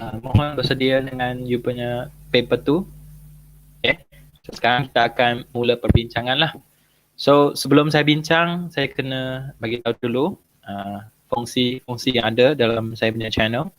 mohon bersedia dengan you punya paper tu. Okay. So, sekarang kita akan mula perbincangan lah. So sebelum saya bincang, saya kena bagi tahu dulu fungsi-fungsi yang ada dalam saya punya channel.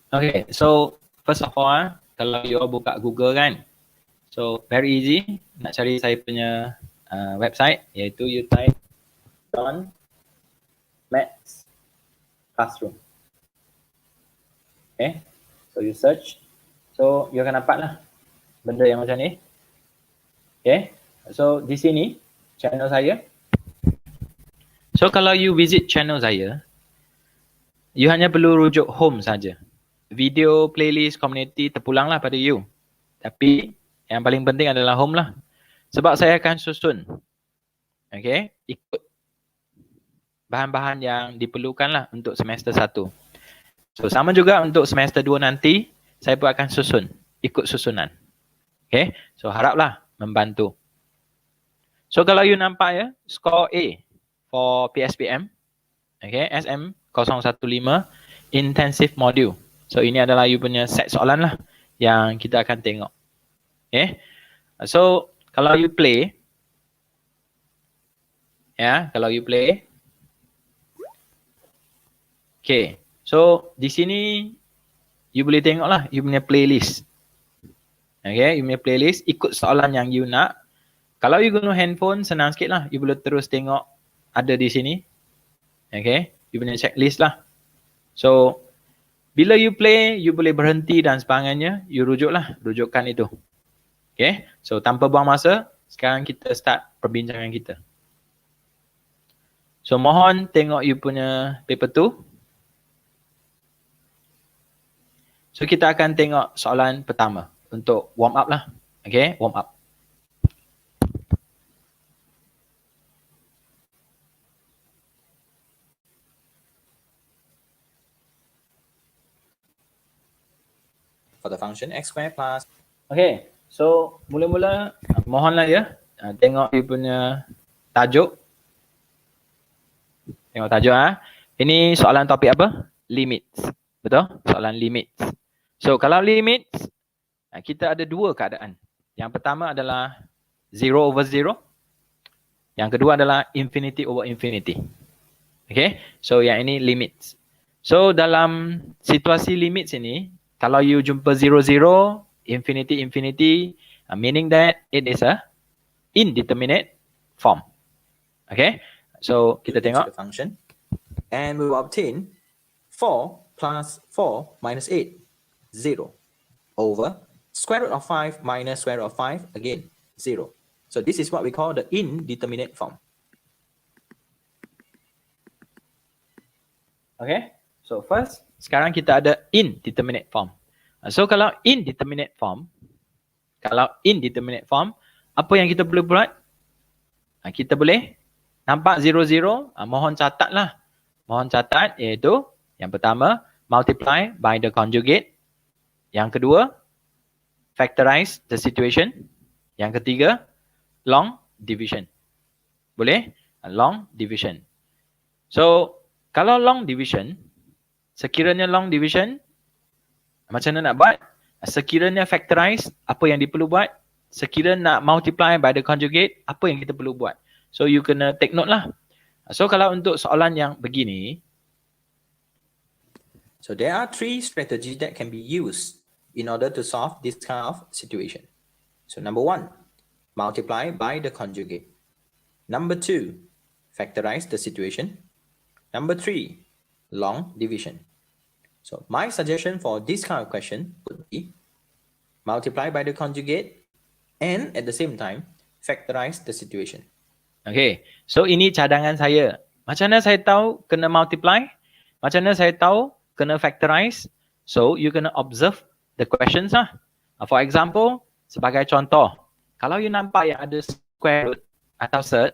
Okay, so first of all, kalau you all buka Google kan, so very easy nak cari saya punya website, iaitu you type John Maths Classroom. Okay, so you search, so you akan dapat lah benda yang macam ni. Okay, so di sini channel saya. So kalau you visit channel saya, you hanya perlu rujuk home saja. Video, playlist, community terpulanglah pada you. Tapi yang paling penting adalah home lah. Sebab saya akan susun, okay, ikut bahan-bahan yang diperlukan lah untuk semester 1. So sama juga untuk semester 2 nanti, saya pun akan susun, ikut susunan. Okay, so haraplah membantu. So kalau you nampak ya, score A for PSPM, okay, SM015 intensive module. So ini adalah you punya set soalan lah yang kita akan tengok. Okay. So kalau you play, ya, kalau you play, okay. So di sini you boleh tengok lah you punya playlist. Okay, you punya playlist ikut soalan yang you nak. Kalau you guna handphone senang sikit lah, you boleh terus tengok ada di sini. Okay, you punya checklist lah. So bila you play, you boleh berhenti dan sebagainya, you rujuklah rujukan itu. Okay, so tanpa buang masa, sekarang kita start perbincangan kita. So mohon tengok you punya paper tu. So kita akan tengok soalan pertama untuk warm up lah. Okay, warm up. For the function x square plus. Okay, so mula-mula mohonlah ya, tengok you punya tajuk. Tengok tajuk Ini soalan topik apa? Limits. Betul? Soalan limits. So kalau limits, kita ada dua keadaan. Yang pertama adalah 0 over 0. Yang kedua adalah infinity over infinity. Okay, so yang ini limits. So dalam situasi limits ini, kalau you jumpa 0, 0, infinity, infinity, meaning that it is a indeterminate form. Okay, so kita tengok. The function. And we will obtain 4 plus 4 minus 8, 0, over square root of 5 minus square root of 5, again, 0. So this is what we call the indeterminate form. Okay, so first, sekarang kita ada indeterminate form. So kalau indeterminate form, apa yang kita boleh buat? Kita boleh nampak 0, 0, mohon catatlah. Mohon catat, iaitu yang pertama, multiply by the conjugate. Yang kedua, factorize the situation. Yang ketiga, long division. Boleh? Long division. So, kalau long division, sekiranya long division, macam mana nak buat? Sekiranya factorize, apa yang diperlu buat? Sekiranya nak multiply by the conjugate, apa yang kita perlu buat? So you kena take note lah. So kalau untuk soalan yang begini, so there are 3 strategies that can be used in order to solve this kind of situation. So number 1, multiply by the conjugate. Number 2, factorize the situation. Number 3, long division. So my suggestion for this kind of question would be multiply by the conjugate and at the same time factorize the situation. okay, so ini cadangan saya. Macam mana saya tahu kena multiply? Macam mana saya tahu kena factorize? So you kena observe the questions lah. For example, sebagai contoh, kalau you nampak yang ada square root atau third,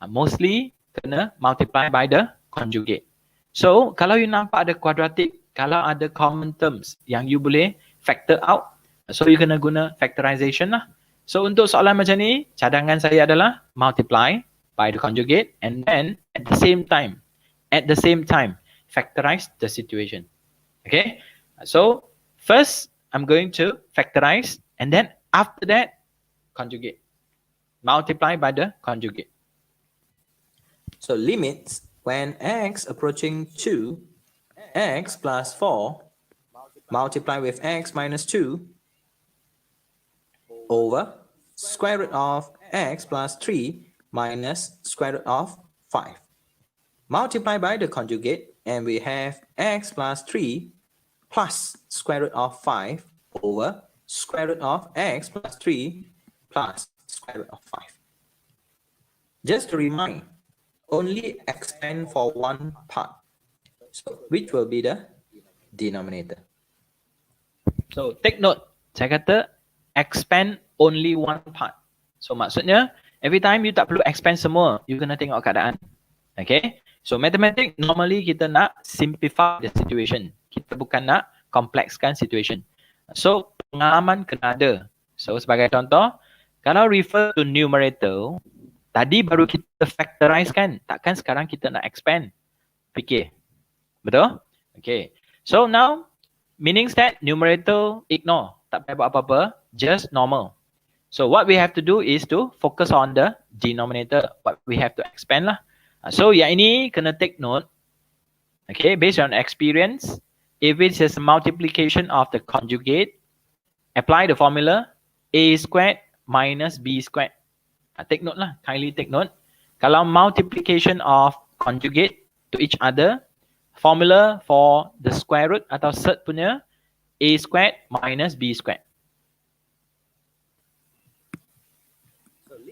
Mostly kena multiply by the conjugate. So kalau you nampak ada quadratic, kalau ada common terms yang you boleh factor out, so you kena guna factorization lah. So untuk soalan macam ni, cadangan saya adalah multiply by the conjugate and then at the same time, factorize the situation. Okay, so first I'm going to factorize and then after that conjugate, multiply by the conjugate. So limits when x approaching 2, x plus 4 multiply with x minus 2 over square root of x plus 3 minus square root of 5. Multiply by the conjugate and we have x plus 3 plus square root of 5 over square root of x plus 3 plus square root of 5. Just to remind, only expand for one part. So which will be the denominator? So take note, saya kata expand only one part. So maksudnya every time you tak perlu expand semua, you kena tengok keadaan. Okay, so mathematics normally kita nak simplify the situation. Kita bukan nak complexkan situation. So pengalaman kena ada. So sebagai contoh, kalau refer to numerator, tadi baru kita factorize kan, takkan sekarang kita nak expand. Fikir. Betul? Okay, so now meaning that numerator ignore, tak payah buat apa-apa, just normal. So what we have to do is to focus on the denominator, what we have to expand lah. So yang ini kena take note. Okay, based on experience, if it is a multiplication of the conjugate, apply the formula a squared minus b squared. Take note lah, kindly take note. Kalau multiplication of conjugate to each other, formula for the square root atau surd punya a squared minus b squared.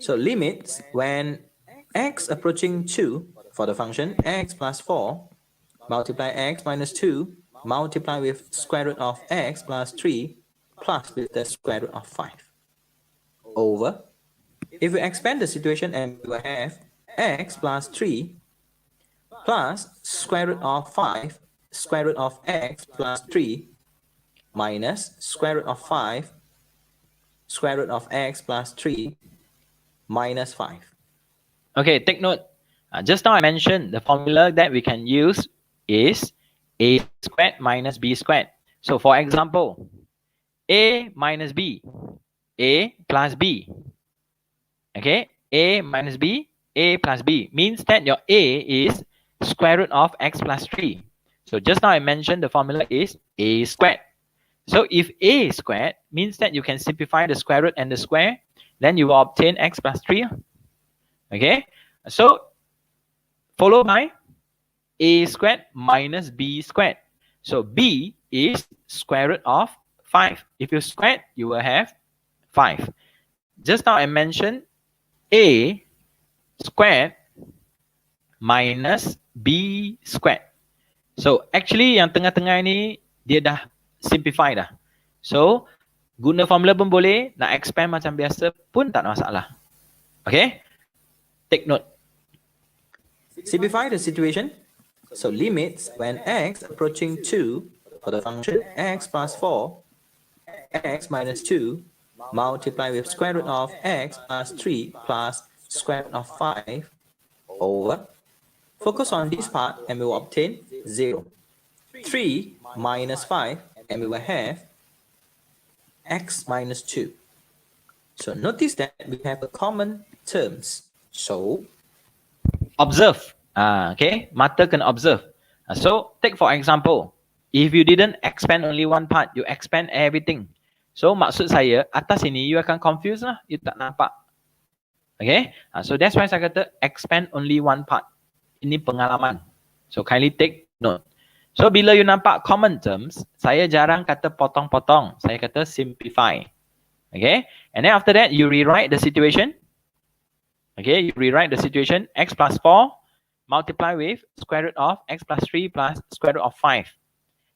So limits when x approaching 2 for the function x plus 4 multiply x minus 2 multiply with square root of x plus 3 plus with the square root of 5 over, if we expand the situation and we will have x plus 3 plus square root of 5 square root of x plus 3 minus square root of 5 square root of x plus 3 minus 5. Okay, take note. Just now I mentioned the formula that we can use is a squared minus b squared. So for example, a minus b, a plus b. Okay, a minus b, a plus b means that your a is square root of x plus 3. So just now I mentioned the formula is a squared. So if a squared means that you can simplify the square root and the square, then you will obtain x plus 3. Okay, so followed by a squared minus b squared. So b is square root of 5. If you squared, you will have 5. Just now I mentioned a squared minus b squared. So actually yang tengah-tengah ni dia dah simplify dah. So guna formula pun boleh, nak expand macam biasa pun tak ada masalah. Okay, take note. Simplify the situation. So limits when x approaching 2 for the function x plus 4 x minus 2 multiply with square root of x plus 3 plus square root of 5 over, focus on this part and we will obtain 0. 3 minus 5 and we will have x minus 2. So notice that we have a common terms. So Observe. Okay, mata kena observe. So take for example, if you didn't expand only one part, you expand everything. So maksud saya, atas ini you akan confused lah, you tak nampak. Okay, so that's why saya kata expand only one part. Ini pengalaman. So kindly take note. So bila you nampak common terms, saya jarang kata potong-potong. Saya kata simplify. Okay, and then after that you rewrite the situation. Okay, you rewrite the situation, x plus 4 multiply with square root of x plus 3 plus square root of 5.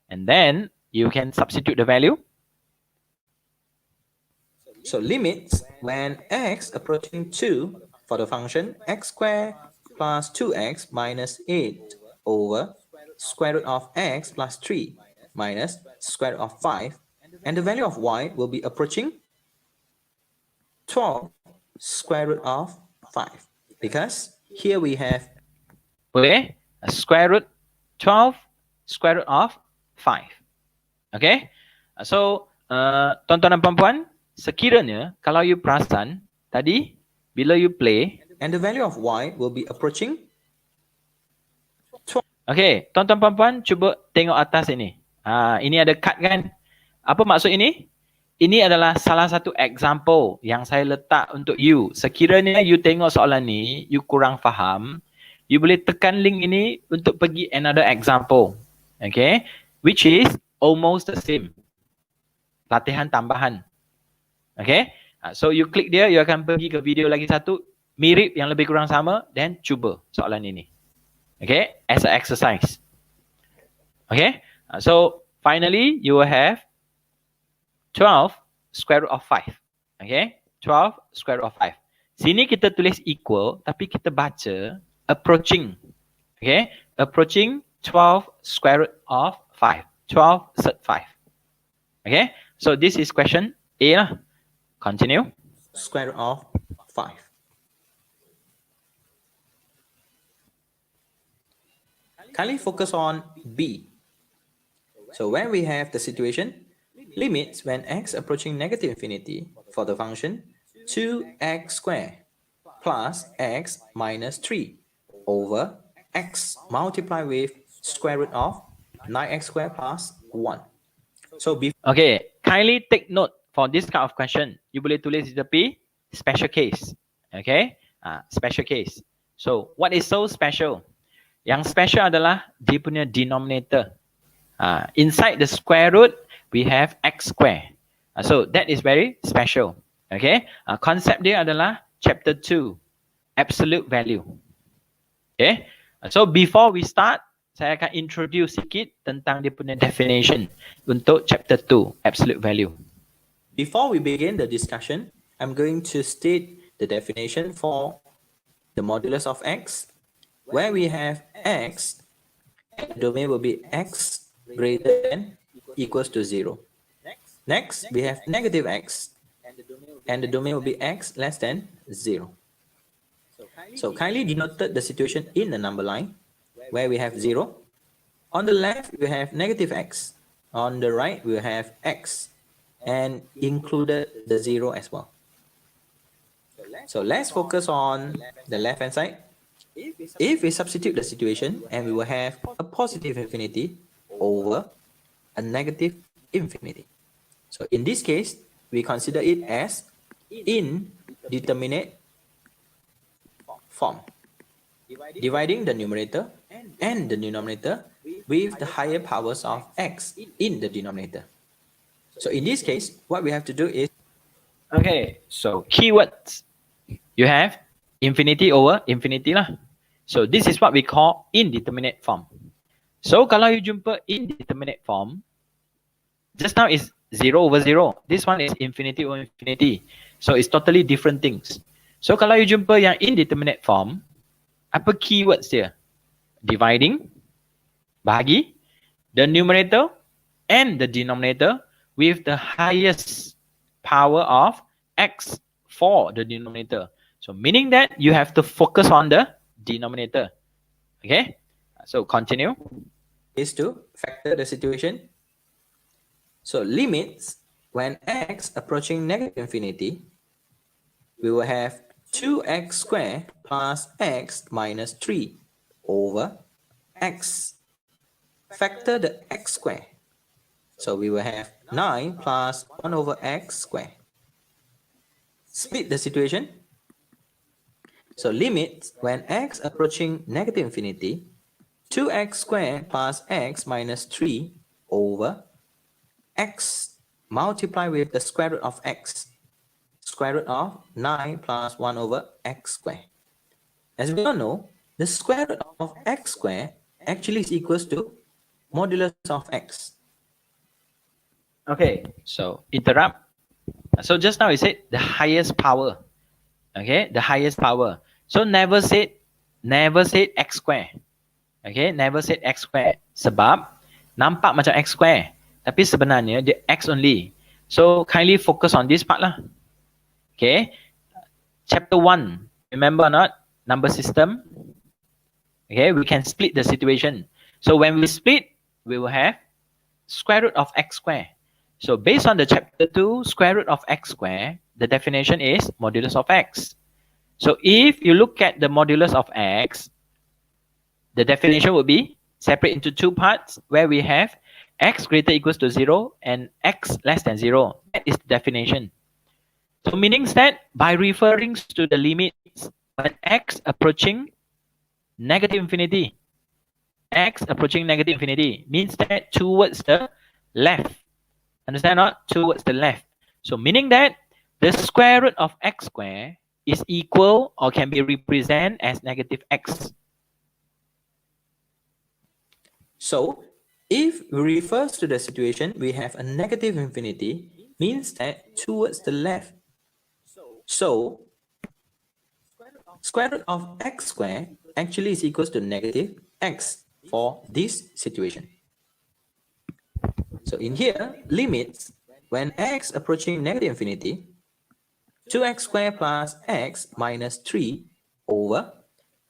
And then you can substitute the value. So limits when x approaching 2 for the function x squared plus 2x minus 8 over square root of x plus 3 minus square root of 5, and the value of y will be approaching 12 square root of 5, because here we have boleh square root 12 square root of 5. Okay, so tuan-tuan dan puan-puan, sekiranya kalau you perasan tadi bila you play, and the value of y will be approaching 12. okay, tuan-tuan puan-puan cuba tengok atas ini. Ini ada cut kan? Apa maksud ini? Ini adalah salah satu example yang saya letak untuk you. Sekiranya you tengok soalan ni, you kurang faham, you boleh tekan link ini untuk pergi another example. Okay, which is almost the same. Latihan tambahan. Okay, so you click dia, you akan pergi ke video lagi satu, mirip yang lebih kurang sama, then cuba soalan ini. Okay, as an exercise. Okay, so finally you will have 12 square root of 5. Okay, 12 square root of 5. Sini kita tulis equal, tapi kita baca approaching. Okay, approaching 12 square root of 5. 12 sub 5. Okay, so this is question A lah. Continue. Square root of 5. Kindly focus on B. So when we have the situation, limits when x approaching negative infinity for the function 2x squared plus x minus 3 over x multiplied with square root of 9x squared plus 1. So okay, kindly take note for this kind of question. You boleh tulis di tepi special case. Okay, special case. So what is so special? Yang special adalah dia punya denominator. Inside the square root, we have x square. So that is very special. Okay, concept dia adalah chapter 2, absolute value. Okay, so before we start, saya akan introduce sikit tentang dia punya definition untuk chapter 2, absolute value. Before we begin the discussion, I'm going to state the definition for the modulus of x, where we have x, and the domain will be x greater than equals to 0. Next, we have negative x, and the domain will be x less than 0. So kindly denoted the situation in the number line, where we have 0. On the left, we have negative x. On the right, we have x, and included the 0 as well. So let's focus on the left-hand side. If we substitute the situation, and we will have a positive infinity over a negative infinity. So in this case, we consider it as indeterminate form, dividing the numerator and the denominator with the higher powers of x in the denominator. So in this case, what we have to do is, okay, so keywords, you have infinity over infinity lah. So this is what we call indeterminate form. So kalau you jumpa indeterminate form, just now is 0 over 0. This one is infinity over infinity. So it's totally different things. So kalau you jumpa yang indeterminate form, apa keywords dia? Dividing, bahagi, the numerator and the denominator with the highest power of x for the denominator. So meaning that you have to focus on the denominator. Okay, so continue. Is to factor the situation. So limits when x approaching negative infinity, we will have 2x squared plus x minus 3 over x. Factor the x squared. So we will have 9 plus 1 over x squared. Split the situation. So limits when x approaching negative infinity, 2x squared plus x minus 3 over x multiplied with the square root of x, square root of 9 plus 1 over x squared. As we all know, the square root of x squared actually is equals to modulus of x. Okay, so interrupt. So just now we said the highest power. Okay, the highest power. So never said never said x square. Okay, never said x square. Sebab nampak macam x square, tapi sebenarnya dia x only. So kindly focus on this part lah. Okay, chapter 1, remember or not? Number system. Okay, we can split the situation. So when we split, we will have square root of x square. So based on the chapter 2, square root of x square, the definition is modulus of x. So if you look at the modulus of x, the definition would be separate into two parts where we have x greater equals to 0 and x less than 0. That is the definition. So meaning that by referring to the limits when x approaching negative infinity, x approaching negative infinity means that towards the left. Understand not? Towards the left. So meaning that the square root of x square is equal or can be represented as negative x. So if we refers to the situation, we have a negative infinity, means that towards the left. So square root of x square actually is equals to negative x for this situation. So in here, limits when x approaching negative infinity, 2x squared plus x minus 3 over,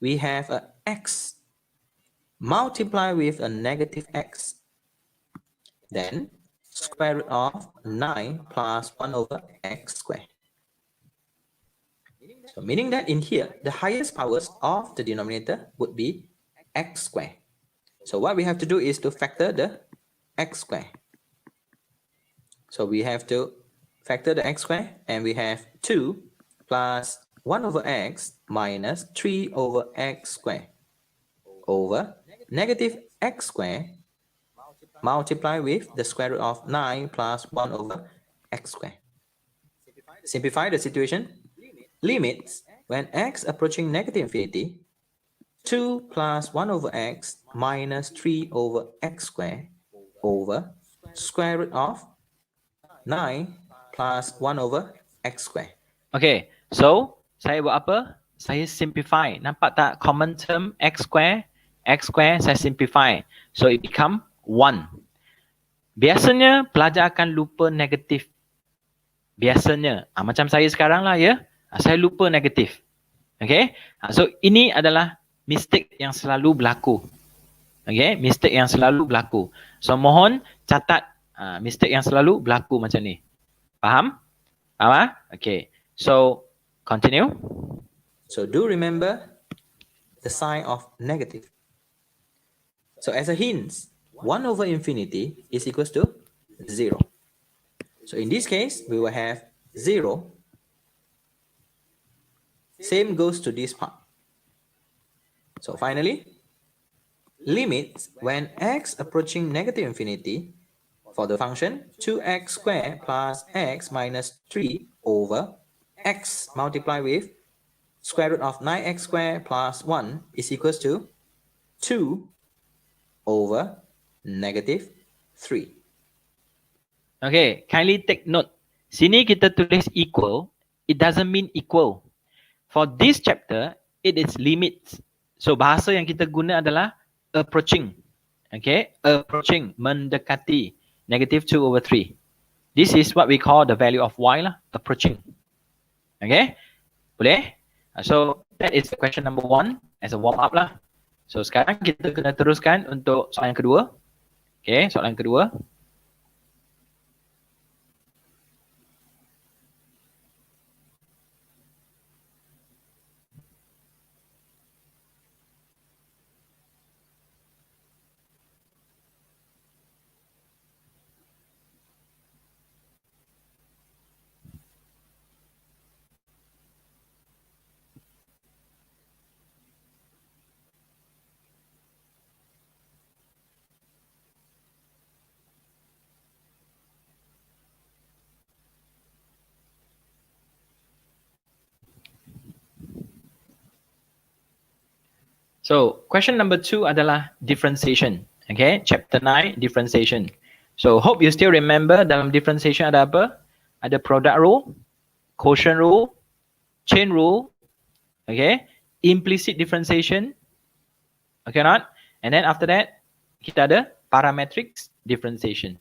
we have a x multiply with a negative x. Then square root of 9 plus 1 over x squared. So meaning that in here, the highest powers of the denominator would be x squared. So what we have to do is to factor the x squared. So we have to factor the x squared, and we have 2 plus 1 over x minus 3 over x squared over negative x squared multiply with the square root of 9 plus 1 over x squared. Simplify the situation. Limits when x approaching negative infinity, 2 plus 1 over x minus 3 over x squared over square root of 9 plus 1 over x squared. Okay, so saya buat apa? Saya simplify. Nampak tak common term x square? X square saya simplify. So it become 1. Biasanya pelajar akan lupa negatif. Biasanya. Macam saya sekarang lah ya. Saya lupa negatif. Okay. So ini adalah mistake yang selalu berlaku. Okay. Mistake yang selalu berlaku. So mohon catat mistake yang selalu berlaku macam ni. Faham? Faham? Okay. So continue. So do remember the sign of negative. So as a hint, 1 over infinity is equals to 0. So in this case, we will have 0. Same goes to this part. So finally, limits when x approaching negative infinity for the function 2x squared plus x minus 3 over x multiplied with square root of 9x squared plus 1 is equals to 2 over negative 3. Okay, kindly take note. Sini kita tulis equal. It doesn't mean equal. For this chapter, it is limits. So bahasa yang kita guna adalah approaching. Okay, approaching, mendekati, negative 2 over 3. This is what we call the value of y lah, approaching. Okay, boleh? So that is question number 1 as a warm up lah. So sekarang kita kena teruskan untuk soalan kedua. Okay, soalan kedua. So question number 2 adalah differentiation. Okay, chapter 9 differentiation. So hope you still remember dalam differentiation ada apa? Ada product rule, quotient rule, chain rule, okay, implicit differentiation. Okay or not? And then after that, kita ada parametric differentiation.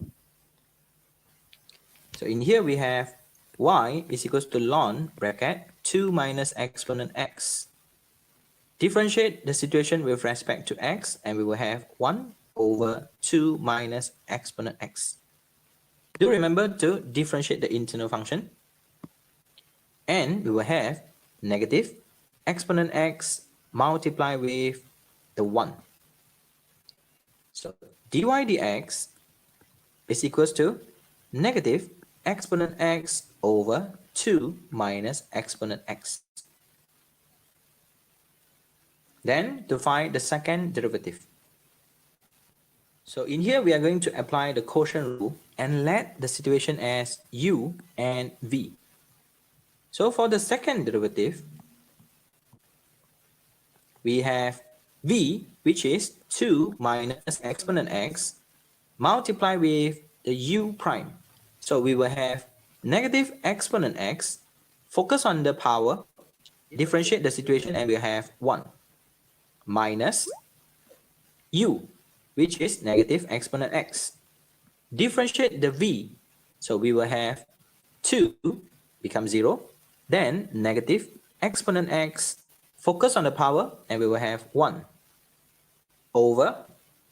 So in here we have y is equals to ln bracket 2 minus exponent x. Differentiate the situation with respect to x, and we will have 1 over 2 minus exponent x. Do remember to differentiate the internal function, and we will have negative exponent x multiplied with the 1. So dy dx is equals to negative exponent x over 2 minus exponent x. Then to find the second derivative. So in here we are going to apply the quotient rule and let the situation as u and v. So for the second derivative, we have v, which is 2 minus exponent x multiplied with the u prime. So we will have negative exponent x, focus on the power, differentiate the situation, and we have 1 minus u, which is negative exponent x. Differentiate the v, so we will have 2 become 0, then negative exponent x, focus on the power, and we will have 1 over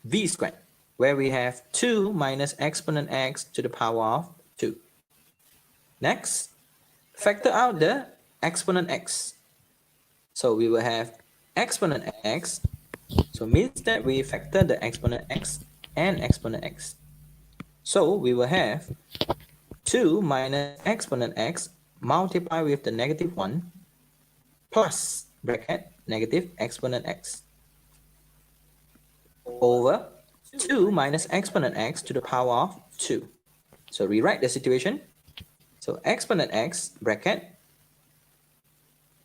v squared, where we have 2 minus exponent x to the power of 2. Next, factor out the exponent x. So we will have exponent x, so means that we factor the exponent x and exponent x. So we will have 2 minus exponent x multiplied with the negative 1 plus bracket negative exponent x over 2 minus exponent x to the power of 2. So rewrite the situation. So exponent x bracket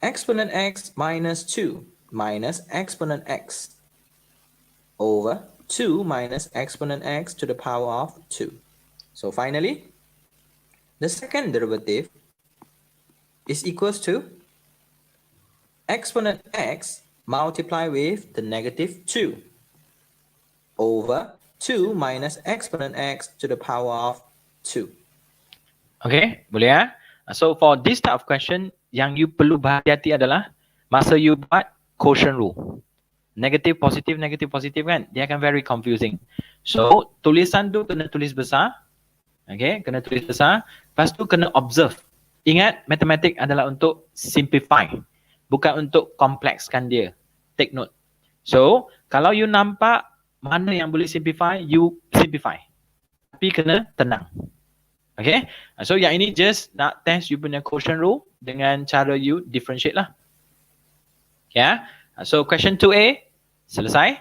exponent x minus 2 minus exponent x over 2 minus exponent x to the power of 2. So finally, the second derivative is equals to exponent x multiplied with the negative 2 over 2 minus exponent x to the power of 2. Okay, boleh ya? So for this type of question, yang you perlu berhati-hati adalah masa you buat quotient rule. Negative, positif kan? Dia akan very confusing. So, tulisan tu kena tulis besar. Okay, kena tulis besar. Lepas tu kena observe. Ingat, matematik adalah untuk simplify. Bukan untuk komplekskan dia. Take note. So, kalau you nampak mana yang boleh simplify, you simplify. Tapi kena tenang. Okay, so yang ini just nak test you punya quotient rule dengan cara you differentiate lah. Yeah, so question 2A selesai.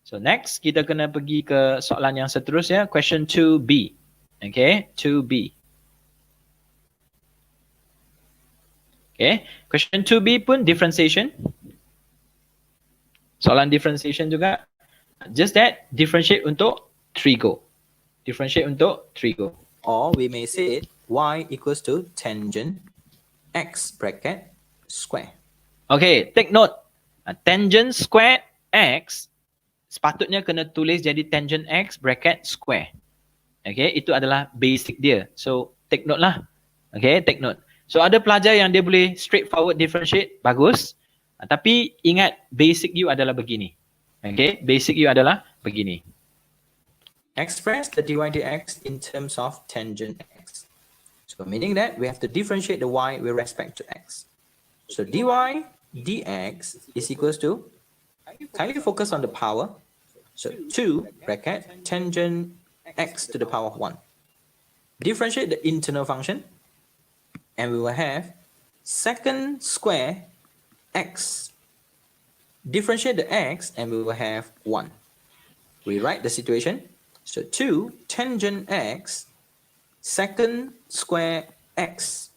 So next kita kena pergi ke soalan yang seterusnya, question 2B. Okay, 2B. Okay, question 2B pun differentiation. Soalan differentiation juga. Just that differentiate untuk trigo. Differentiate untuk trigo. Or we may say it y equals to tangent x bracket square. Okay, take note. Tangent square x sepatutnya kena tulis jadi tangent x bracket square. Okay, itu adalah basic dia. So, take note lah. Okay, take note. So, ada pelajar yang dia boleh straightforward differentiate, bagus. Tapi ingat, basic you adalah begini. Okay, basic you adalah begini. Express the dy dx in terms of tangent x. So meaning that we have to differentiate the y with respect to x. So dy dx is equals to, kindly focus on the power. So 2 bracket tangent x to the power of 1. Differentiate the internal function, and we will have second square x. Differentiate the x, and we will have 1. Rewrite the situation. So 2 tangent x second square x.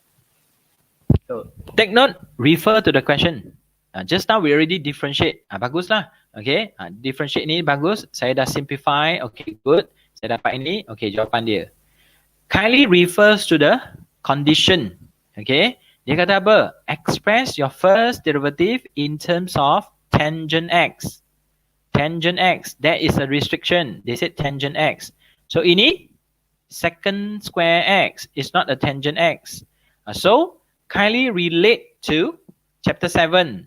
So take note, refer to the question. Just now we already differentiate. Bagus lah. Okay, differentiate ni bagus. Saya dah simplify. Okay, good. Saya dapat ini. Okay, jawapan dia. Kindly refers to the condition. Okay, Dia kata apa? Express your first derivative in terms of tangent x. Tangent x, that is a restriction. They said tangent x. So ini second square x is not a tangent x. So kindly relate to chapter 7,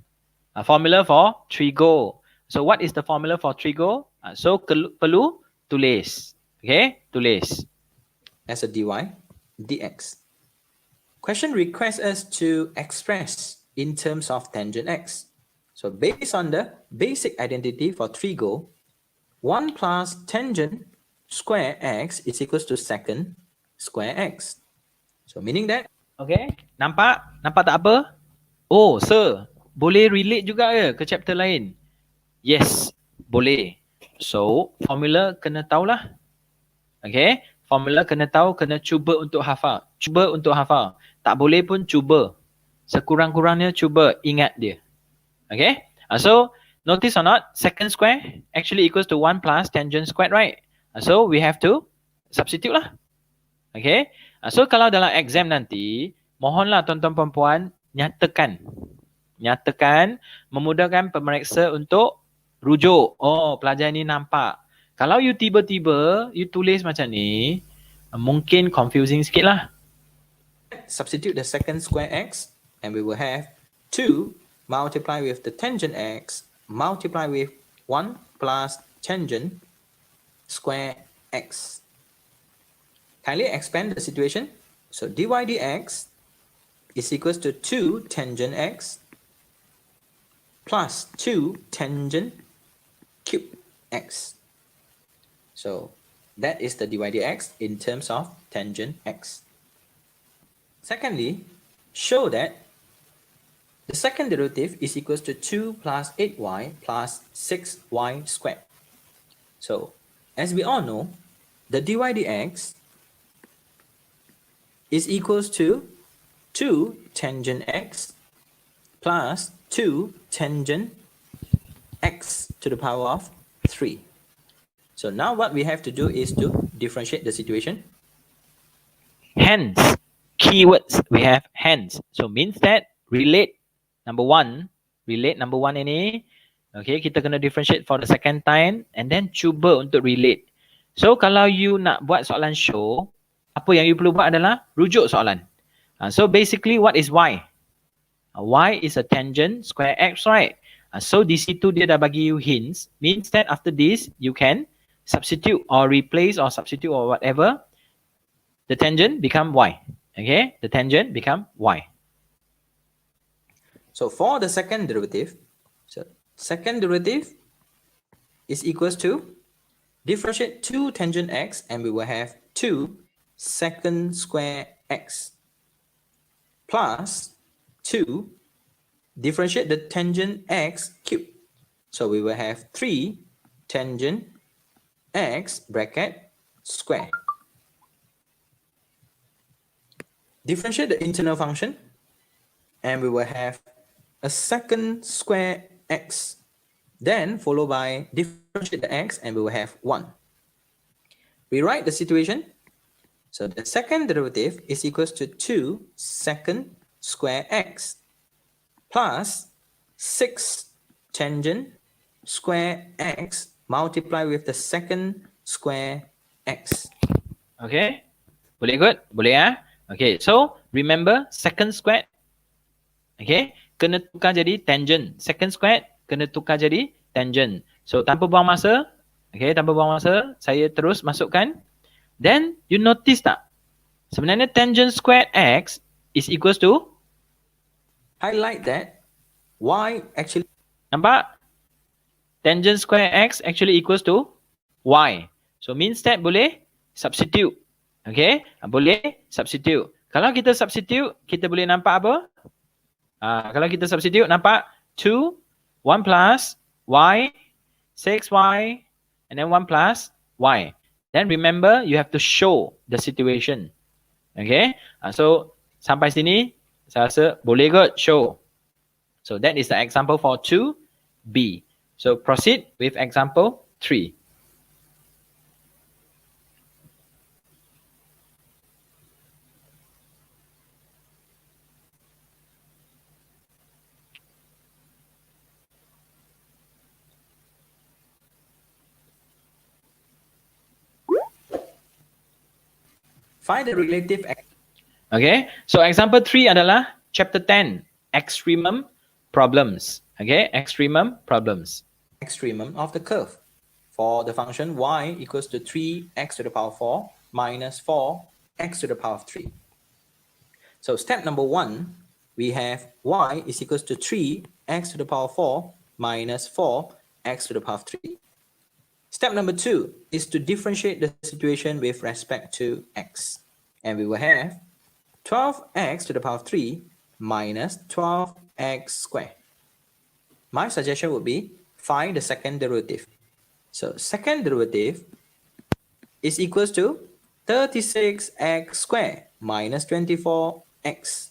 a formula for trigo. So what is the formula for trigo? So perlu tulis. Okay, tulis. As a dy dx. Question requests us to express in terms of tangent x. So based on the basic identity for trigo, 1 plus tangent square x is equals to secant square x. So meaning that, Okay, nampak? Nampak tak apa? Oh, sir, boleh relate juga ke chapter lain? Yes, boleh. So, formula kena tahulah. Okay, formula kena tahu, kena cuba untuk hafal. Cuba untuk hafal. Tak boleh pun cuba. Sekurang-kurangnya cuba ingat dia. Okay, so notice or not, secant square actually equals to 1 plus tangent squared, right? So we have to substitute lah. Okay, so kalau dalam exam nanti, mohonlah tuan-tuan perempuan nyatakan. Nyatakan, memudahkan pemeriksa untuk rujuk. Oh, pelajar ni nampak. Kalau you tiba-tiba, you tulis macam ni, mungkin confusing sikit lah. substitute the secant square x and we will have 2 multiply with the tangent x multiply with 1 plus tangent square x. Kindly expand the situation. So dy dx is equals to 2 tangent x plus 2 tangent cube x. So that is the dy dx in terms of tangent x. Secondly, show that the second derivative is equals to 2 plus 8y plus 6y squared. So as we all know, the dy dx is equals to 2 tangent x plus 2 tangent x to the power of 3. So now what we have to do is to differentiate the situation. Hence, keywords we have hence. So means that relate number one ini. Okay, kita kena differentiate for the second time and then cuba untuk relate. So kalau you nak buat soalan show, apa yang you perlu buat adalah rujuk soalan. So basically what is y? Y is a tangent square x, right? So di situ dia dah bagi you hints, means that after this you can substitute or replace or substitute or whatever. The tangent become y. Okay, the tangent become y. So for the second derivative, so second derivative is equals to differentiate 2 tangent x and we will have 2 secant square x plus 2 differentiate the tangent x cube. So we will have 3 tangent x bracket square. Differentiate the internal function and we will have a secant square x, then followed by differentiate the x and we will have 1. Rewrite the situation. So the second derivative is equals to 2 secant square x plus 6 tangent square x multiply with the secant square x. Okay, boleh ikut? Boleh ya? Okay, so remember secant squared. Okay, kena tukar jadi tangent. Secant squared kena tukar jadi tangent. So tanpa buang masa, okay, tanpa buang masa, saya terus masukkan. Then you notice tak? Sebenarnya tangent squared x is equals to, highlight that y actually, nampak? Tangent square x actually equals to y. So means that boleh substitute. Okay, boleh substitute. Kalau kita substitute, kita boleh nampak apa? Kalau kita substitute, nampak 2, 1 plus y, 6y, and then 1 plus y. Then remember, you have to show the situation. Okay, so sampai sini, saya rasa boleh kot show. So that is the example for 2b. So proceed with example 3. Find the relative Okay, so example 3 adalah chapter 10, extremum problems. Okay, extremum problems. extremum of the curve for the function y equals to 3x to the power 4 minus 4x to the power of 3. So step number 1, we have y is equals to 3x to the power 4 minus 4x to the power of 3. Step number 2 is to differentiate the situation with respect to x. And we will have 12x to the power of 3 minus 12x squared. My suggestion would be find the second derivative. So second derivative is equals to 36x squared minus 24x.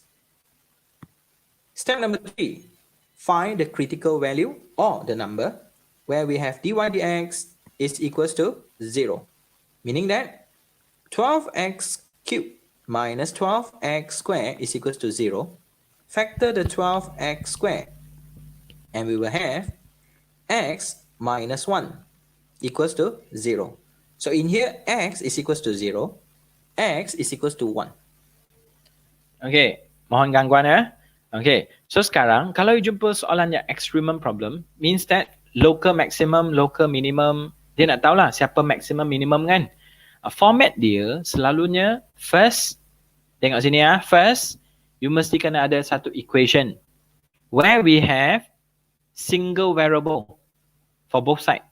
Step number 3, find the critical value or the number where we have dy dx is equals to 0, meaning that 12x cubed minus 12x squared is equals to 0. Factor the 12x squared and we will have x minus 1 equals to 0. So in here, x is equals to 0, x is equals to 1. Okay, mohon gangguan ya. Okay, so sekarang kalau you jumpa soalan yang extremum problem, means that local maximum, local minimum, dia nak tahulah siapa maximum minimum kan. Format dia selalunya first, tengok sini ya, first you mesti kena ada satu equation where we have single variable for both side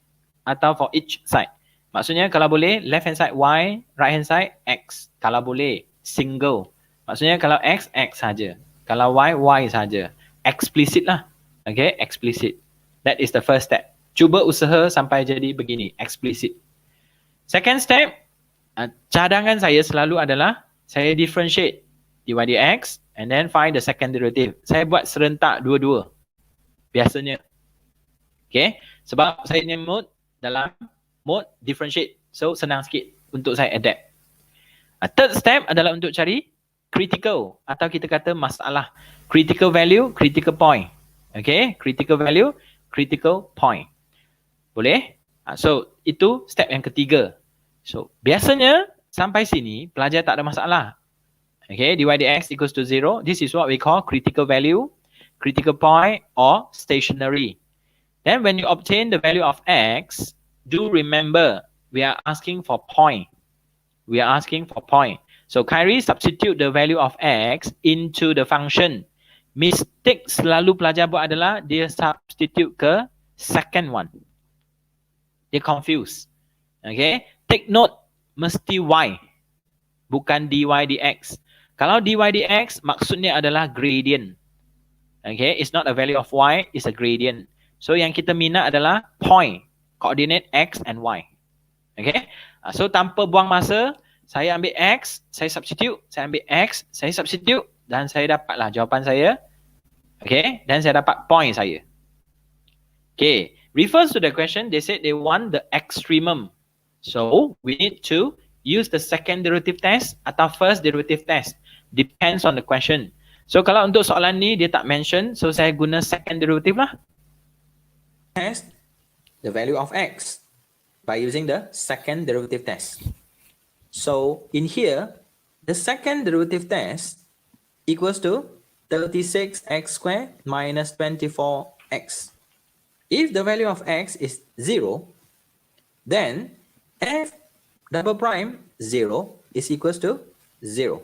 atau for each side. Maksudnya kalau boleh left hand side y, right hand side x. Kalau boleh single. Maksudnya kalau x, x saja. Kalau y, y saja. Explicit lah. Okay, explicit. That is the first step. Cuba usaha sampai jadi begini, explicit. Second step, cadangan saya selalu adalah saya differentiate dy dx and then find the second derivative. Saya buat serentak dua-dua. Biasanya. Okay, sebab saya punya mode dalam mode differentiate. So senang sikit untuk saya adapt. Third step adalah untuk cari critical atau kita kata masalah. Critical value, critical point. Okay, critical value, critical point. Boleh? So itu step yang ketiga. So biasanya sampai sini pelajar tak ada masalah. Okay, dy dx equals to 0. This is what we call critical value, critical point or stationary. Then when you obtain the value of x, do remember we are asking for point. We are asking for point. So Kyrie substitute the value of x into the function. Mistake selalu pelajar buat adalah dia substitute ke second one. Dia confuse. Okay. Take note, mesti y. Bukan dy dx. Kalau dy dx maksudnya adalah gradient. Okay. It's not a value of y, it's a gradient. So yang kita minat adalah point. Coordinate x and y. Okay. So tanpa buang masa, saya ambil x, saya substitute, saya ambil x, saya substitute dan saya dapatlah jawapan saya. Okay, dan saya dapat point saya. Okay, refers to the question, they said they want the extremum. So, we need to use the second derivative test atau first derivative test. Depends on the question. So, kalau untuk soalan ni dia tak mention, so saya guna second derivative lah. Test the value of x by using the second derivative test. So in here, the second derivative test equals to 36x squared minus 24x. If the value of x is 0, then f double prime 0 is equals to 0.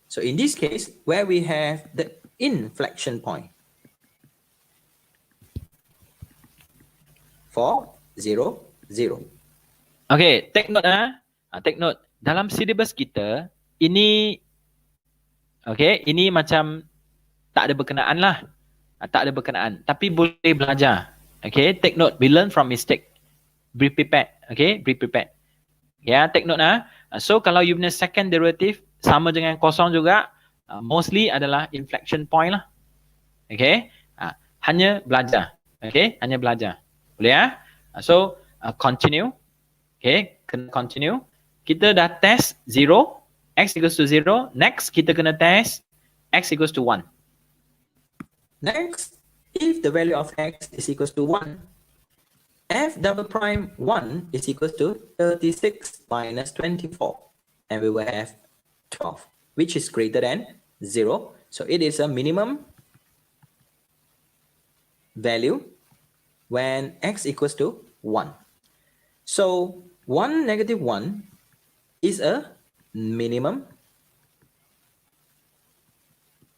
So in this case, where we have the inflection point for 0, 0. Okay, take note take note. Dalam syllabus kita, ini ini macam tak ada berkenaan lah. Tak ada berkenaan. Tapi boleh belajar. Okay, take note. We learn from mistake. Be prepared. Okay, be prepared. Ya, take note So, kalau you punya second derivative sama dengan kosong juga, mostly adalah inflection point lah. Okay, hanya belajar. Okay, hanya belajar. Boleh ya? So, continue. Okay, continue. Kita dah test 0, x equals to 0. Next, kita kena test x equals to 1. Next, if the value of x is equals to 1, f double prime 1 is equals to 36 minus 24. And we will have 12, which is greater than 0. So it is a minimum value when x equals to 1. So 1, negative 1 is a minimum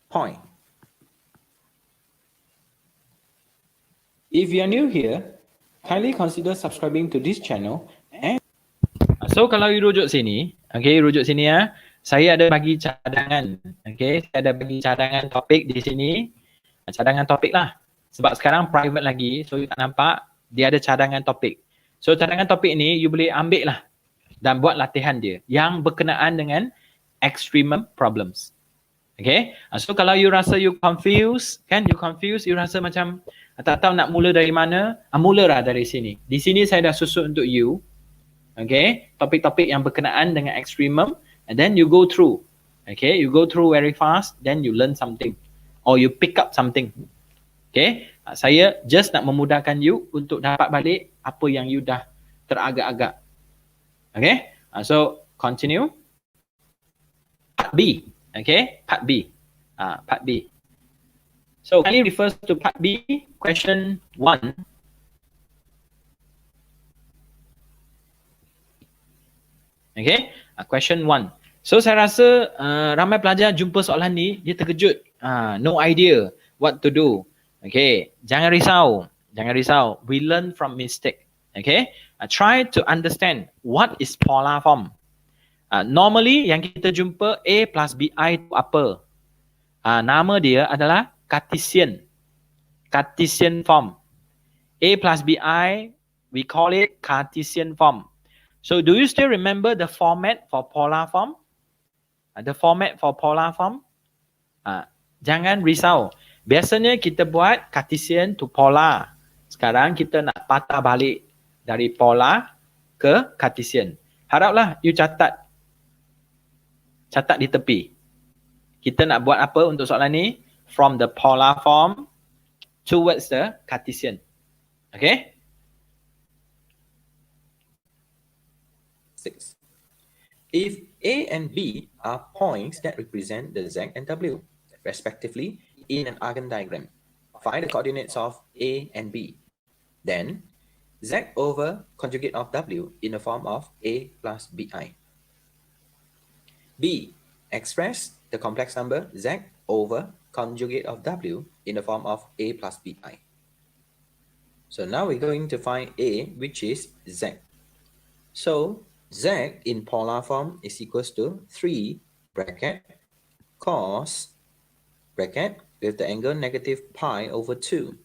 point. If you are new here, kindly consider subscribing to this channel and so kalau you rujuk sini, okay, rujuk sini ya. Saya ada bagi cadangan, okay, saya ada bagi cadangan topik di sini. Cadangan topik lah. Sebab sekarang private lagi, so you tak nampak, dia ada cadangan topik. So cadangan topik ni you boleh ambil lah dan buat latihan dia yang berkenaan dengan extremum problems. Okay, so kalau you rasa you confused, kan, you rasa macam tak tahu nak mula dari mana, mulalah dari sini. Di sini saya dah susun untuk you, okay, topik-topik yang berkenaan dengan extremum, and then you go through, okay, you go through very fast, then you learn something, or you pick up something, okay. Saya just nak memudahkan you untuk dapat balik apa yang you dah teragak-agak, okay. So continue. Part B, okay, part B, part B. So kindly refers to part B, question 1. Okay, question 1. So saya rasa ramai pelajar jumpa soalan ni, dia terkejut. No idea what to do. Okay, jangan risau. We learn from mistake. Okay, try to understand what is polar form. Normally yang kita jumpa A plus BI itu apa? Nama dia adalah Cartesian form. A plus BI, we call it Cartesian form. So do you still remember the format for polar form? The format for polar form? Jangan risau. Biasanya kita buat Cartesian to polar. Sekarang kita nak patah balik dari polar ke Cartesian. Haraplah you catat di tepi. Kita nak buat apa untuk soalan ni? From the polar form towards the Cartesian. Okay? 6. If A and B are points that represent the Z and W, respectively, in an Argand diagram, find the coordinates of A and B. Then, Z over conjugate of W in the form of A plus BI. B. Express the complex number Z over conjugate of W in the form of A plus BI. So now we're going to find A, which is Z. So Z in polar form is equals to 3 bracket cos bracket with the angle negative pi over 2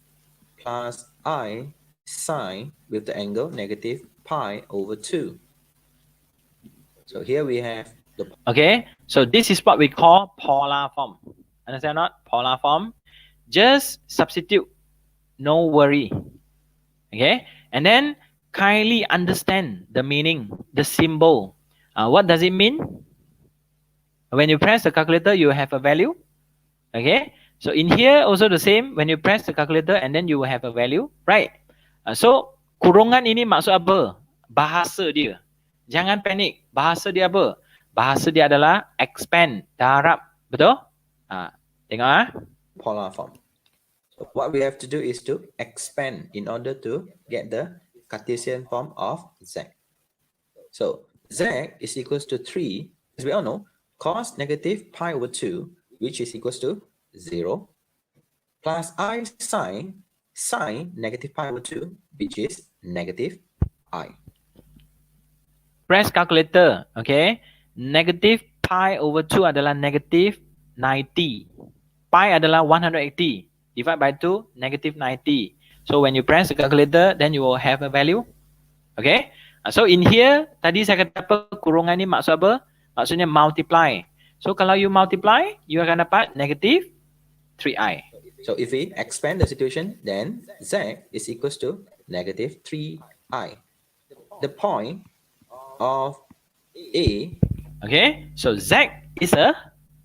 plus I sine with the angle negative pi over 2. So here we have the... Okay, so this is what we call polar form. Understand or not? Polar form. Just substitute. No worry. Okay, and then kindly understand the meaning, the symbol. What does it mean? When you press the calculator, you have a value. Okay, so in here also the same. When you press the calculator and then you will have a value, right? So kurungan ini maksud apa? Bahasa dia. Jangan panik. Bahasa dia apa? Bahasa dia adalah expand, darab. Betul? Tengok polar form. So what we have to do is to expand in order to get the Cartesian form of Z. So Z is equals to 3, as we all know, cos negative pi over 2, which is equals to 0, plus I sine negative pi over 2, which is negative I. Press calculator, okay? Negative pi over 2 adalah negative 90. Pi adalah 180. Divide by 2, negative 90. So when you press the calculator, then you will have a value. Okay? So in here, tadi saya kata apa? Kurungan ni maksud apa? Maksudnya multiply. So kalau you multiply, you akan dapat negative 3i. So if we expand the situation, then Z is equals to negative 3i. The point of A. Okay, so Z is a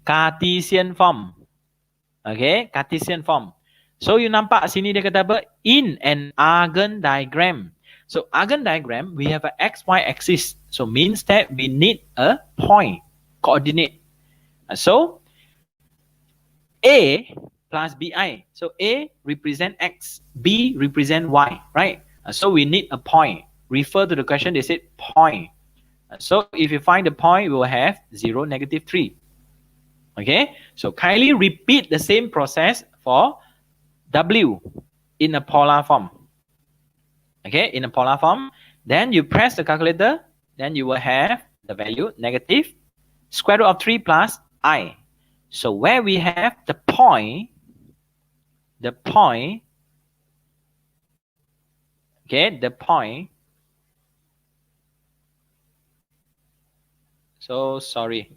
Cartesian form. Okay, Cartesian form. So you nampak sini dia kata apa? In an Argand diagram. So Argand diagram, we have an XY axis. So means that we need a point, coordinate. So A plus BI. So A represent X, B represent Y, right? So we need a point. Refer to the question, they said point. So if you find the point, we will have 0, -3. Okay, so kindly repeat the same process for W in a polar form. Okay, in a polar form, then you press the calculator, then you will have the value negative square root of 3 plus I. So where we have the point, okay, the point, so sorry.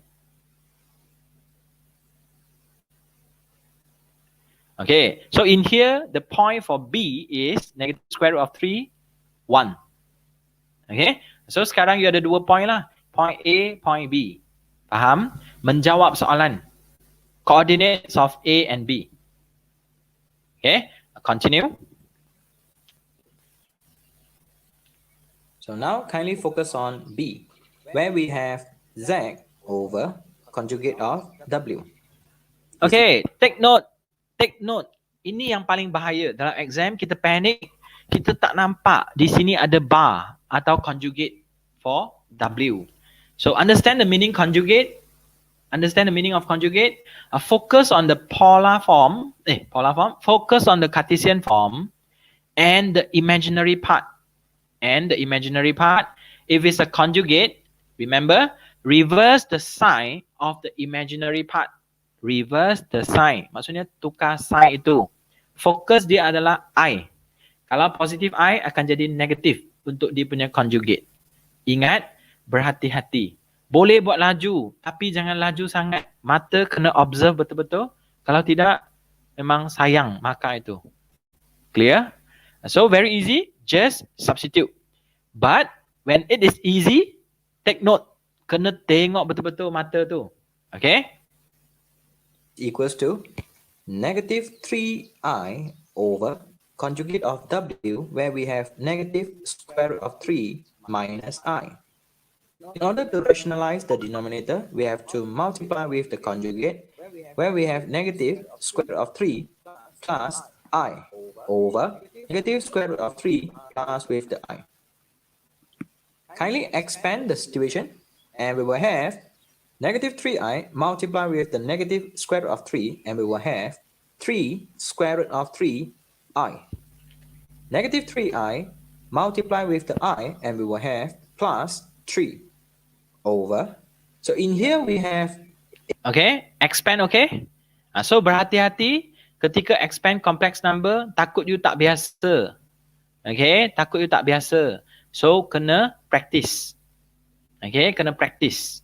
Okay, so in here, the point for B is negative square root of 3, 1. Okay, so sekarang you ada 2 point lah. Point A, point B. Faham? Menjawab soalan. Coordinates of A and B. Okay, continue. So now kindly focus on B, where we have Z over conjugate of W. Okay, take note. Take note. Ini yang paling bahaya. Dalam exam, kita panik. Kita tak nampak di sini ada bar atau conjugate for W. So understand the meaning conjugate. Understand the meaning of conjugate. Focus on the polar form. Focus on the Cartesian form and the imaginary part. If it's a conjugate, remember, reverse the sign of the imaginary part. Reverse the sign. Maksudnya tukar sign itu. Fokus dia adalah I. Kalau positif I akan jadi negatif untuk dia punya conjugate. Ingat, berhati-hati. Boleh buat laju, tapi jangan laju sangat. Mata kena observe betul-betul. Kalau tidak, memang sayang markah itu. Clear? So very easy, just substitute. But when it is easy, take note. Kena tengok betul-betul mata tu. Okay? Equals to negative 3I over conjugate of W, where we have negative square root of 3 minus I. In order to rationalize the denominator, we have to multiply with the conjugate, where we have negative square root of 3 plus I over negative square root of 3 plus with the I. Kindly expand the situation, and we will have negative 3I multiplied with the negative square root of 3, and we will have 3 square root of 3I. Negative 3I multiplied with the I, and we will have plus 3 over. So in here we have... Okay, expand, okay? So berhati-hati ketika expand complex number, takut you tak biasa. Okay, takut you tak biasa. So kena practice. Okay, kena practice.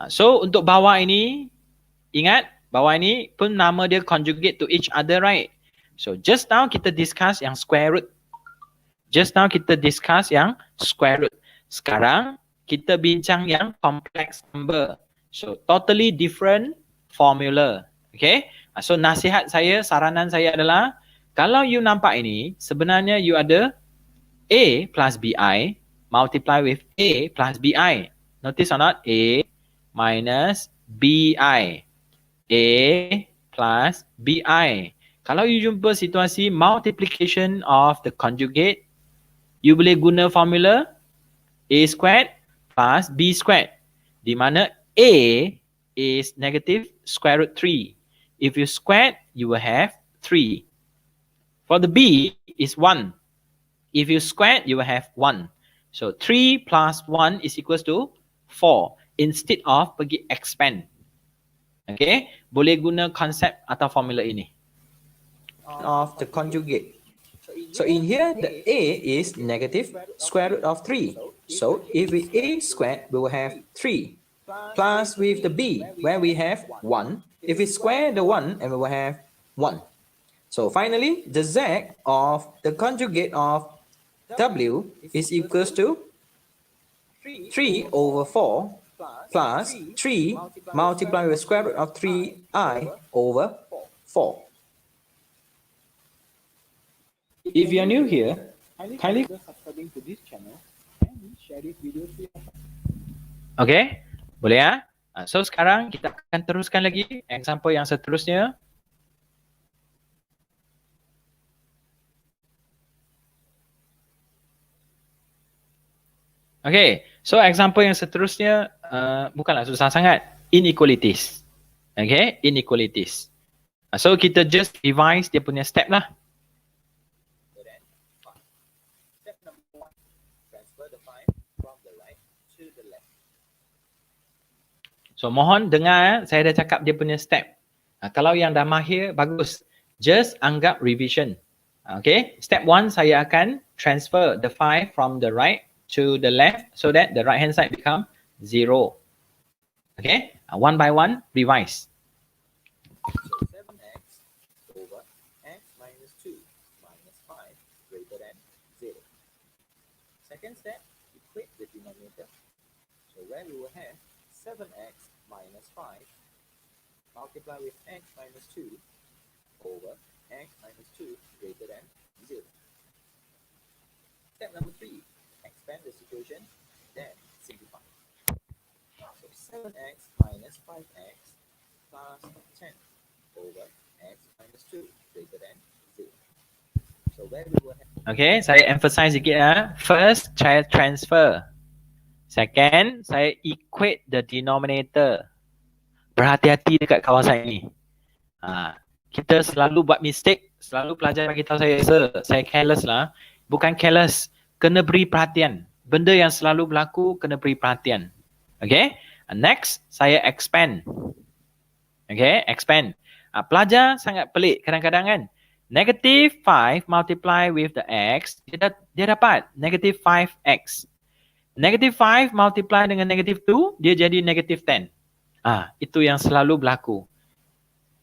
So untuk bawah ini, ingat bawah ini pun nama dia conjugate to each other, right? So just now kita discuss yang square root. Sekarang kita bincang yang complex number. So totally different formula. Okay? So nasihat saya, saranan saya adalah, kalau you nampak ini, sebenarnya you ada A plus BI multiply with A plus BI. Notice or not? A minus BI. A plus BI. Kalau you jumpa situasi multiplication of the conjugate, you boleh guna formula A squared plus B squared. Di mana A is negative square root 3. If you squared, you will have 3. For the B is 1. If you squared, you will have 1. So 3 plus 1 is equals to 4. Instead of pergi expand. Okay, boleh guna konsep atau formula ini. Of the conjugate. So in here, the A is negative square root of 3. So if we A squared, we will have 3. Plus with the B, where we have 1. If we square the 1, and we will have 1. So finally, the Z of the conjugate of W is equals to 3 over 4 plus 3 multiplied with square root of 3I over 4. If you are new here, kindly subscribing to this channel and share this video to your friends. Okay, boleh ya? So sekarang kita akan teruskan lagi example yang seterusnya. Okay, so example yang seterusnya bukanlah susah sangat. Inequalities. Okay, inequalities. So kita just revise dia punya step lah. Step number 1, transfer the 5 from the right to the left. So mohon dengar, saya dah cakap dia punya step. Kalau yang dah mahir, bagus. Just anggap revision. Okay, step 1 saya akan transfer the 5 from the right to the left so that the right hand side become 0. Okay, one by one, revise. So 7x over x minus 2 minus 5 greater than 0. Second step, equate the denominator. So where we will have 7x minus 5 multiply with x minus 2 over x minus 2 greater than 0. Step number 3, expand the situation, then simplify. So 7x minus 5x plus 10 over x minus 2 greater than 0. So where we will have... Okay, saya emphasize sikit ya. First, saya transfer. Second, saya equate the denominator. Berhati-hati dekat kawasan ini. Kita selalu buat mistake. Selalu pelajar bagi tahu saya, sir, saya careless lah. Bukan careless. Kena beri perhatian. Benda yang selalu berlaku, kena beri perhatian. Okay. Next, saya expand. Okay, expand. Pelajar sangat pelik kadang-kadang kan. Negative 5 multiply with the x, dia dapat negative 5x. Negative 5 multiply dengan negative 2, dia jadi negative 10. Itu yang selalu berlaku.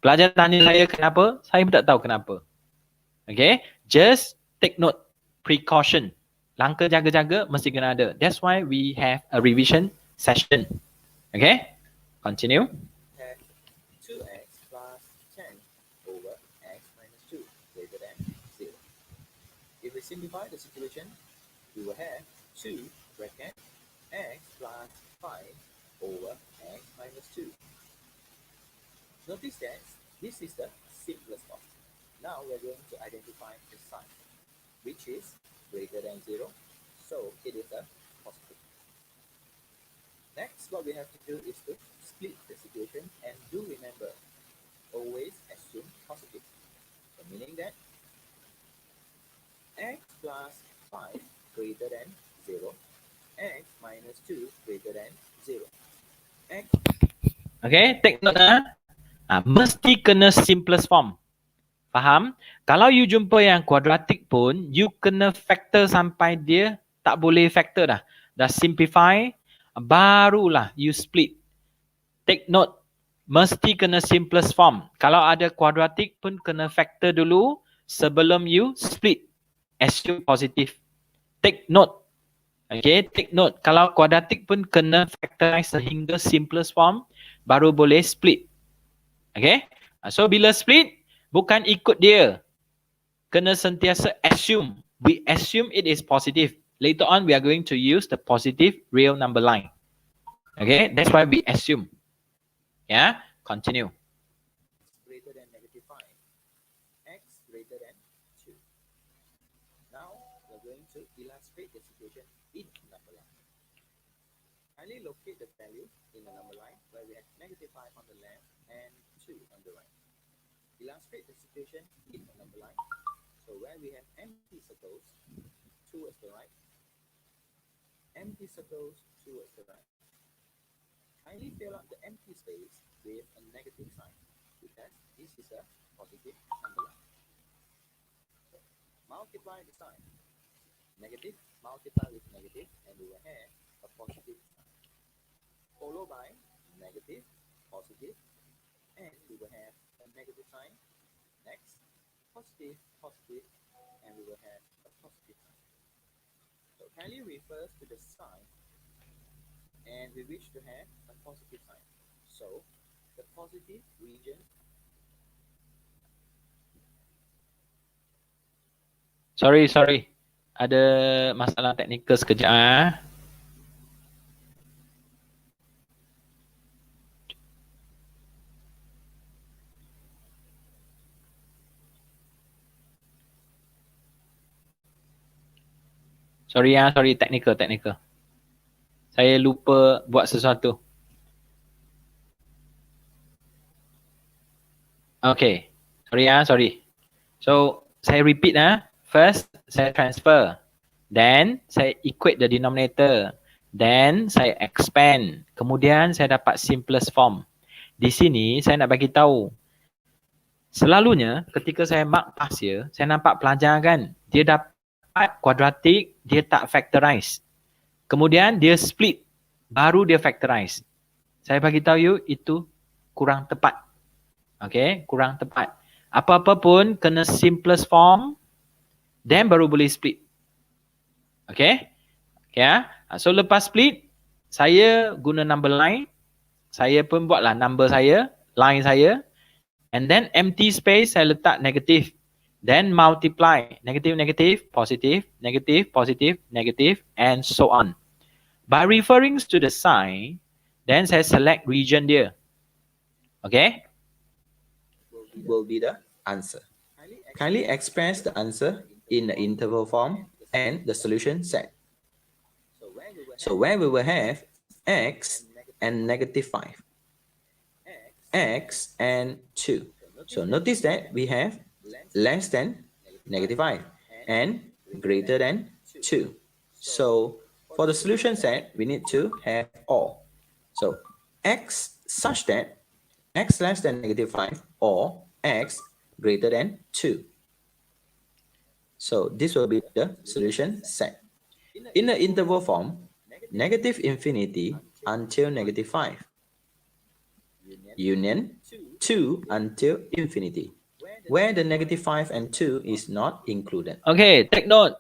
Pelajar tanya saya kenapa, saya pun tak tahu kenapa. Okay, just take note, precaution. Langkah jaga-jaga mesti kena ada. That's why we have a revision session. Okay, continue. 2x plus 10 over x minus 2 greater than 0. If we simplify the situation, we will have 2 bracket x plus 5 over x minus 2. Notice that this is the simplest form. Now we are going to identify the sign, which is greater than 0, so it is a positive. Next, what we have to do is to split the situation, and do remember, always assume positive. So meaning that x plus 5 greater than 0, x minus 2 greater than 0. X. Okay, take note mesti kena simplest form. Faham? Kalau you jumpa yang kuadratik pun, you kena factor sampai dia tak boleh factor dah. Dah simplify, barulah you split. Take note, mesti kena simplest form. Kalau ada kuadratik pun kena factor dulu sebelum you split. Assume positive. Take note. Okay, take note. Kalau kuadratik pun kena factorize sehingga simplest form, baru boleh split. Okay, so bila split, bukan ikut dia. Kena sentiasa assume. We assume it is positive. Later on, we are going to use the positive real number line. Okay, that's why we assume. Yeah, continue. Greater than negative 5. X greater than 2. Now, we're going to illustrate the situation in number line. Kindly locate the value in the number line where we have negative 5 on the left and 2 on the right. Illustrate the situation in the number line. So where we have empty circles towards the right, empty circles towards the right. Kindly fill up the empty space with a negative sign because this is a positive number line. So, multiply the sign. Negative multiply with negative, and we will have a positive sign. Followed by negative, positive, and we will have a negative sign. Next, positive, positive, and we will have a positive sign. So kindly refer to the sign, and we wish to have a positive sign. So the positive region. Sorry. Ada masalah teknikal sekejap. Sorry technical. Saya lupa buat sesuatu. Okay. Sorry. So, saya repeat First, saya transfer. Then, saya equate the denominator. Then, saya expand. Kemudian, saya dapat simplest form. Di sini, saya nak bagi tahu. Selalunya, ketika saya mark past year, saya nampak pelajar kan, dia dapat kuadratik, dia tak factorize. Kemudian, dia split. Baru dia factorize. Saya bagi tahu you, itu kurang tepat. Okay, kurang tepat. Apa-apa pun kena simplest form, then baru boleh split. Okay, so lepas split, saya guna number line. Saya pun buatlah number saya, line saya. And then empty space saya letak negative. Then multiply. Negative, positive, negative, and so on. By referring to the sign, then saya select region dia. Okay? Will be the answer. Kindly express the answer in the interval form and the solution set. So where we will have x and -5. X and 2. So notice that we have less than -5 and greater than 2. So for the solution set, we need to have all. So x such that x less than -5 or x greater than 2. So this will be the solution set. In the interval form, -∞ until -5. Union 2 until infinity, where the -5 and 2 is not included. Okay, take note.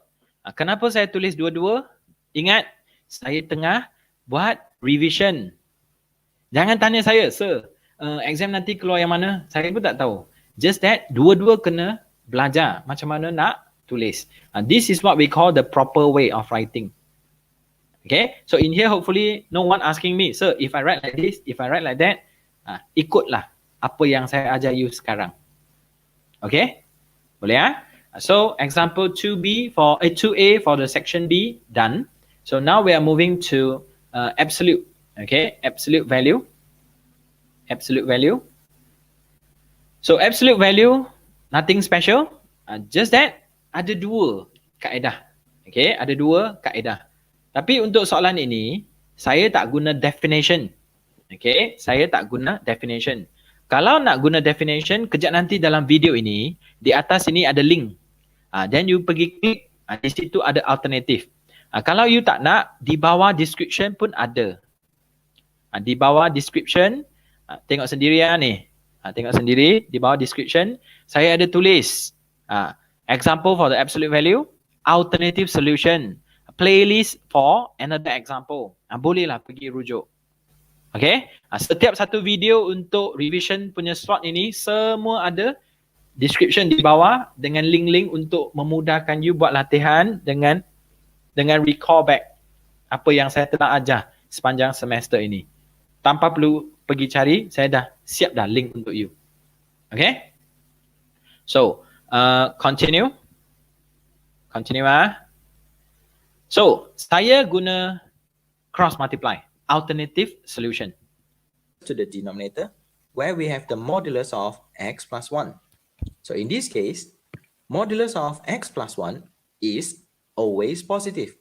Kenapa saya tulis dua-dua? Ingat, saya tengah buat revision. Jangan tanya saya, sir, exam nanti keluar yang mana? Saya pun tak tahu. Just that, dua-dua kena belajar macam mana nak tulis. This is what we call the proper way of writing. Okay, so in here hopefully no one asking me, sir, if I write like this, if I write like that, ikutlah apa yang saya ajar you sekarang. Okay, boleh So example 2A for the section B done. So now we are moving to absolute. Okay, absolute value. So absolute value, nothing special. Just that ada dua kaedah. Okay, ada dua kaedah. Tapi untuk soalan ini, saya tak guna definition. Okay, saya tak guna definition. Kalau nak guna definition, kejap nanti dalam video ini, di atas ini ada link. Then you pergi klik, di situ ada alternatif. Kalau you tak nak, di bawah description pun ada. Di bawah description, tengok sendiri ni. Tengok sendiri, di bawah description, saya ada tulis. Example for the absolute value, alternative solution, playlist for another example. Bolehlah pergi rujuk. Okay, setiap satu video untuk revision punya slot ini semua ada description di bawah dengan link-link untuk memudahkan you buat latihan dengan recall back apa yang saya telah ajar sepanjang semester ini. Tanpa perlu pergi cari, saya dah siap dah link untuk you. Okay, so continue. So saya guna cross multiply. Alternative solution. To the denominator, where we have the modulus of x plus 1. So in this case, modulus of x plus 1 is always positive.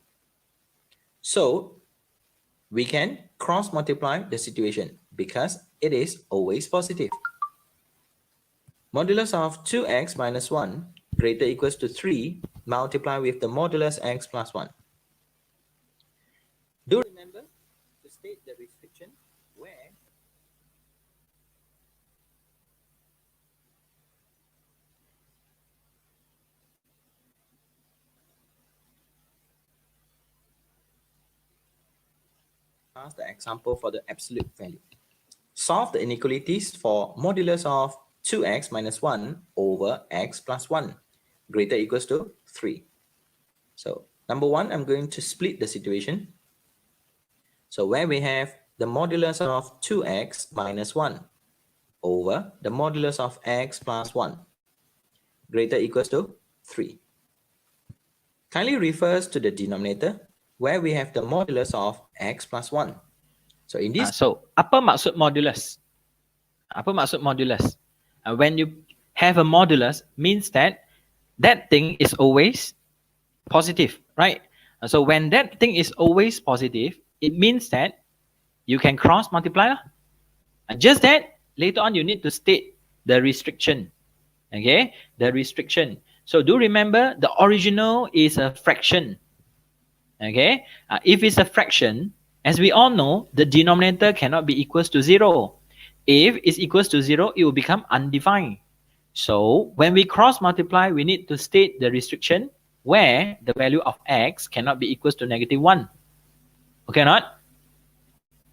So we can cross multiply the situation because it is always positive. Modulus of 2x minus 1 greater equals to 3 multiply with the modulus x plus 1. Do remember to state the restriction where as the example for the absolute value. Solve the inequalities for modulus of 2x minus 1 over x plus 1 greater equals to 3. So number 1, I'm going to split the situation. So where we have the modulus of 2x minus 1 over the modulus of x plus 1 greater equals to 3. kindly refers to the denominator where we have the modulus of x plus 1. So in this So, apa maksud modulus? Apa maksud modulus? When you have a modulus, means that that thing is always positive, right? So when that thing is always positive, it means that you can cross multiply lah. Just that later on you need to state the restriction. Okay, the restriction. So do remember the original is a fraction. Okay, if it's a fraction, as we all know, the denominator cannot be equals to 0. If it's equals to 0, it will become undefined. So when we cross multiply, we need to state the restriction where the value of x cannot be equals to -1. Okay or not?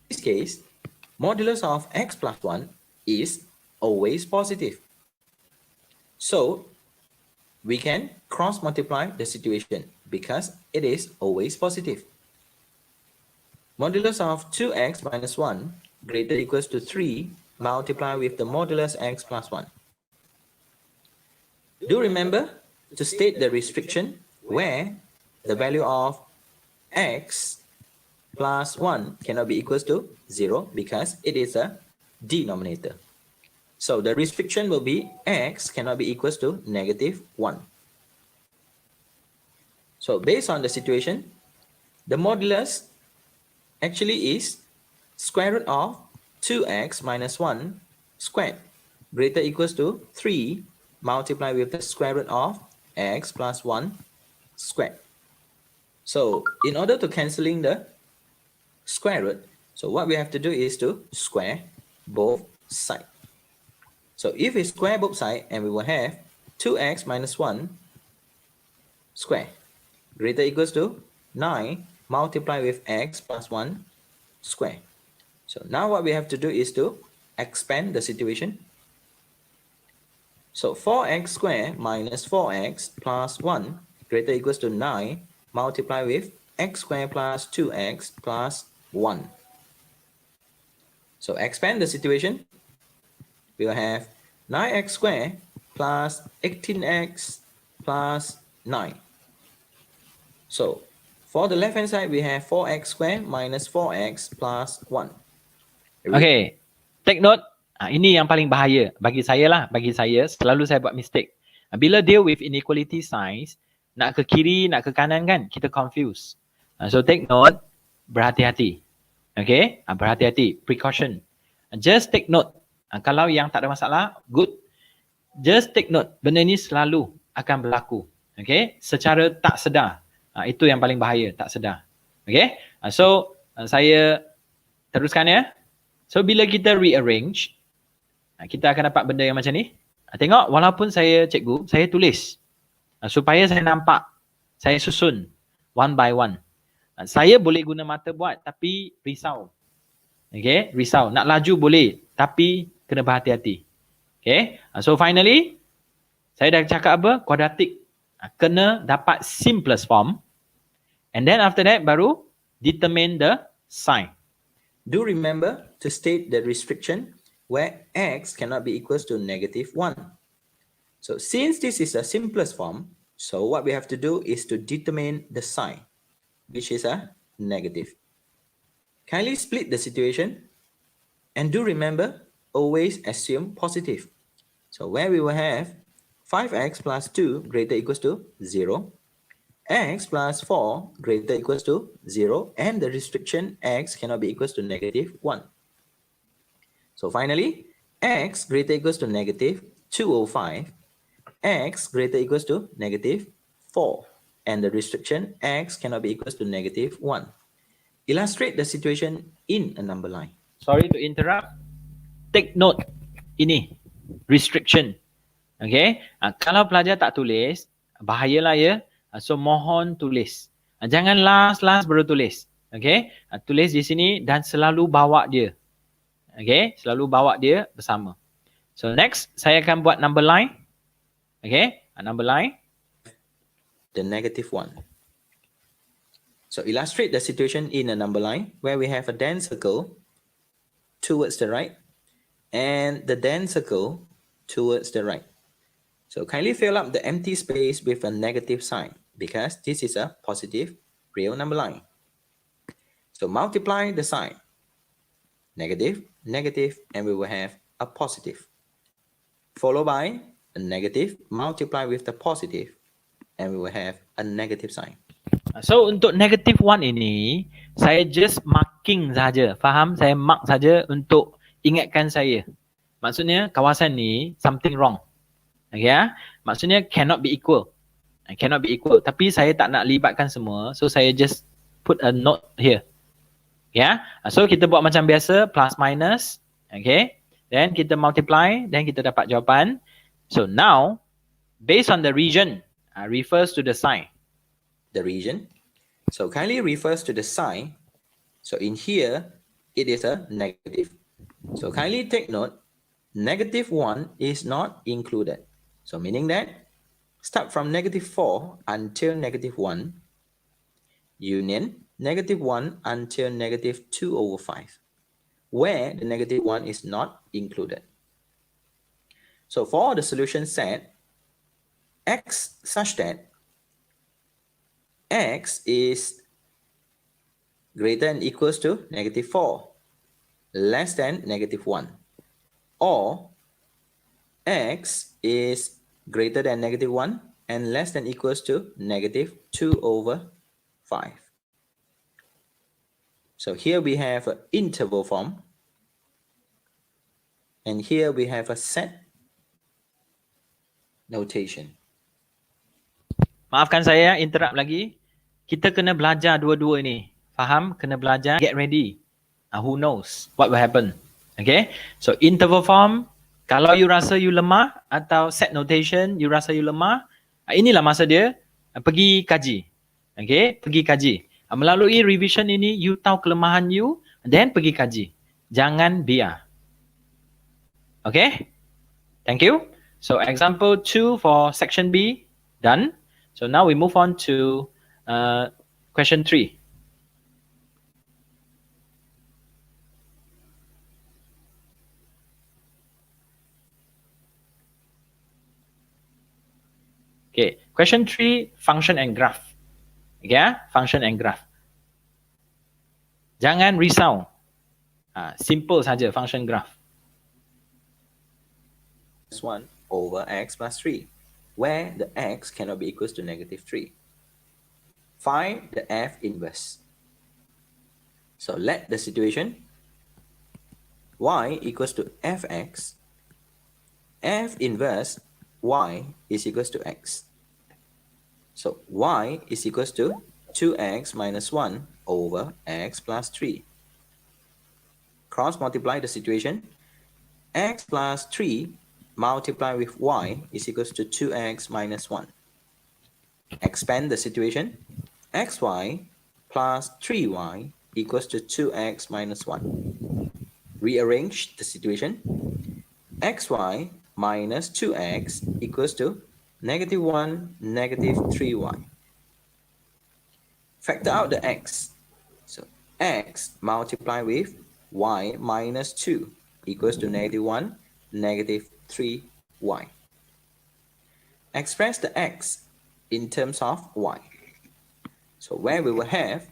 In this case, modulus of x plus 1 is always positive. So we can cross multiply the situation because it is always positive. Modulus of 2x minus 1 greater equals to 3 multiply with the modulus x plus 1. Do remember to state the restriction where the value of x plus 1 cannot be equals to 0 because it is a denominator. So the restriction will be x cannot be equals to -1. So based on the situation, the modulus actually is square root of 2x minus 1 squared greater equals to 3 multiplied with the square root of x plus 1 squared. So in order to cancelling the square root, so what we have to do is to square both sides. So if we square both sides, and we will have 2x minus 1 square greater equals to 9 multiplied with x plus 1 square. So now what we have to do is to expand the situation. So 4x square minus 4x plus 1 greater equals to 9 multiplied with x square plus 2x plus 1. So expand the situation. We will have 9x square plus 18x plus 9. So for the left hand side, we have 4x square minus 4x plus 1. Okay, take note. Ini yang paling bahaya bagi saya lah. Bagi saya, selalu saya buat mistake. Bila deal with inequality signs, nak ke kiri, nak ke kanan kan, kita confuse. So take note, berhati-hati. Okay, berhati-hati, precaution. Just take note. Kalau yang tak ada masalah, good. Just take note, benda ni selalu akan berlaku. Okay, secara tak sedar. Itu yang paling bahaya, tak sedar. Okay, so saya teruskan ya. So bila kita rearrange, kita akan dapat benda yang macam ni. Tengok, walaupun saya cikgu, saya tulis. Supaya saya nampak, saya susun one by one. Saya boleh guna mata buat, tapi risau. Okay, risau. Nak laju boleh, tapi kena berhati-hati. Okay, so finally, saya dah cakap apa? Quadratic. Kena dapat simplest form. And then after that, baru determine the sign. Do remember to state the restriction where x cannot be equals to -1. So since this is the simplest form, so what we have to do is to determine the sign, which is a negative. Kindly split the situation and do remember, always assume positive. So where we will have 5x plus 2 greater equals to 0, x plus 4 greater equals to 0, and the restriction x cannot be equals to -1. So finally, x greater equals to -205, x greater equals to -4, and the restriction x cannot be equals to -1. Illustrate the situation in a number line. Sorry to interrupt. Take note ini, restriction. Okay, kalau pelajar tak tulis, bahayalah ya. So mohon tulis. Jangan last baru tulis. Okay, tulis di sini dan selalu bawa dia. Okay, selalu bawa dia bersama. So next, saya akan buat number line. Okay, number line. The -1. So illustrate the situation in a number line where we have a dense circle towards the right and the dense circle towards the right. So kindly fill up the empty space with a negative sign because this is a positive real number line. So multiply the sign, negative, negative, and we will have a positive, followed by a negative, multiply with the positive, and we will have a negative sign. So untuk negative 1 ini, saya just marking saja. Faham? Saya mark saja untuk ingatkan saya. Maksudnya kawasan ni something wrong. Okay, ya? Maksudnya cannot be equal. Cannot be equal. Tapi saya tak nak libatkan semua. So saya just put a note here. Ya, so kita buat macam biasa, plus minus, okay, then kita multiply, then kita dapat jawapan. So now, based on the region, refers to the sign. The region, so kindly refers to the sign. So in here, it is a negative. So kindly take note, negative 1 is not included. So meaning that, start from negative 4 until negative 1, union negative 1 until negative 2 over 5, where the negative 1 is not included. So for the solution set, x such that x is greater than equals to negative 4, less than negative 1, or x is greater than negative 1 and less than equals to negative 2 over 5. So here we have an interval form, and here we have a set notation. Maafkan saya, interrupt lagi. Kita kena belajar dua-dua ni. Faham? Kena belajar. Get ready. Who knows what will happen. Okay? So interval form, kalau you rasa you lemah, atau set notation, you rasa you lemah, inilah masa dia, pergi kaji. Okay? Pergi kaji. Melalui revision ini, you tahu kelemahan you, then pergi kaji. Jangan biar. Okay? Thank you. So example 2 for section B, done. So now we move on to question 3. Okay, question 3, function and graph. Okay, function and graph. Jangan risau. Simple saja function graph. 1 over x plus 3, where the x cannot be equals to negative 3. Find the f inverse. So let the situation y equals to fx, f inverse y is equals to x. So y is equals to 2x minus 1 over x plus 3. Cross multiply the situation. X plus 3 multiply with y is equals to 2x minus 1. Expand the situation. Xy plus 3y equals to 2x minus 1. Rearrange the situation. Xy minus 2x equals to negative 1, negative 3y. Factor out the x. So x multiply with y minus 2 equals to negative 1, negative 3y. Express the x in terms of y. So where we will have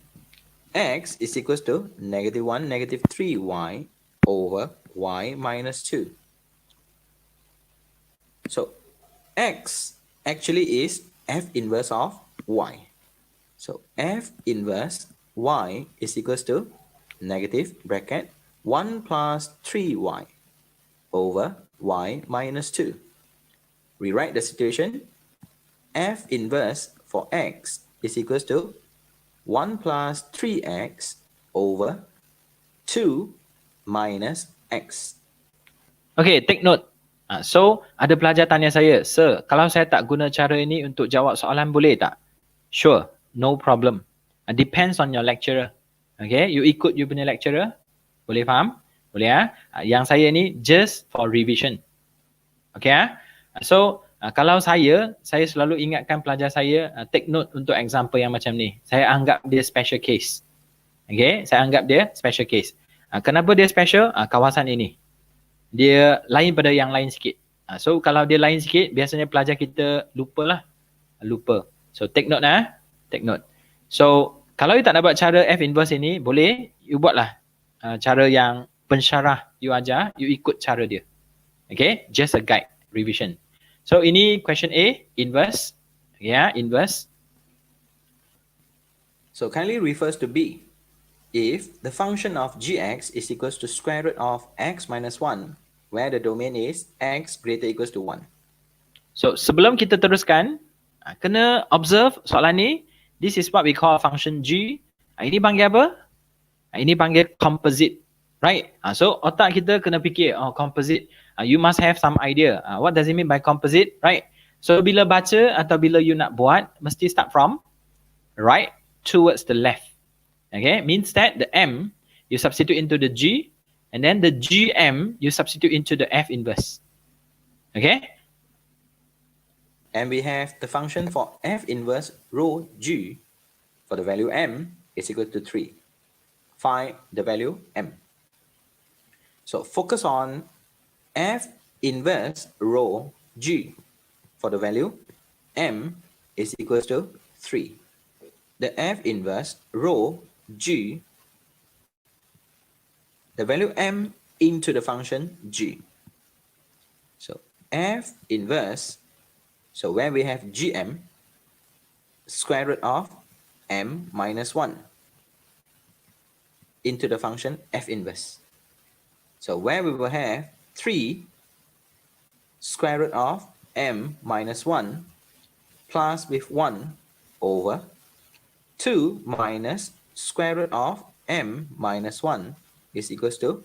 x is equals to negative 1, negative 3y over y minus 2. So x actually is f inverse of y. So f inverse y is equals to negative bracket 1 plus 3y over y minus 2. Rewrite the situation. F inverse for x is equals to 1 plus 3x over 2 minus x. Okay, take note. So, ada pelajar tanya saya, Sir, kalau saya tak guna cara ini untuk jawab soalan boleh tak? Sure, no problem. Depends on your lecturer. Okay, you ikut you punya lecturer. Boleh faham? Boleh ya? Yang saya ni just for revision. Okay ya? So, kalau saya selalu ingatkan pelajar saya, take note untuk example yang macam ni. Saya anggap dia special case. Okay, saya anggap dia special case. Kenapa dia special? Kawasan ini. Dia lain pada yang lain sikit. So kalau dia lain sikit, biasanya pelajar kita lupa. So take note take note. So kalau you tak dapat cara F inverse ini, boleh you buatlah cara yang pensyarah you ajar, you ikut cara dia. Okay, just a guide revision. So ini question A, inverse. Yeah, inverse. So kindly refers to B. If the function of gx is equals to square root of x minus 1, where the domain is x greater equals to 1. So sebelum kita teruskan, kena observe soalan ni. This is what we call function g. Ini panggil apa? Ini panggil composite. Right? So otak kita kena fikir, oh composite. You must have some idea. What does it mean by composite? Right? So bila baca atau bila you nak buat, mesti start from right towards the left. Okay? Means that the m, you substitute into the g, and then the gm, you substitute into the f inverse. Okay? And we have the function for f inverse rho g for the value m is equal to 3. Find the value m. So focus on f inverse rho g for the value m is equals to 3. The f inverse rho g, the value m into the function g. So f inverse, so where we have gm, square root of m minus 1 into the function f inverse. So where we will have 3 square root of m minus 1 plus with 1 over 2 minus square root of m minus 1 is equals to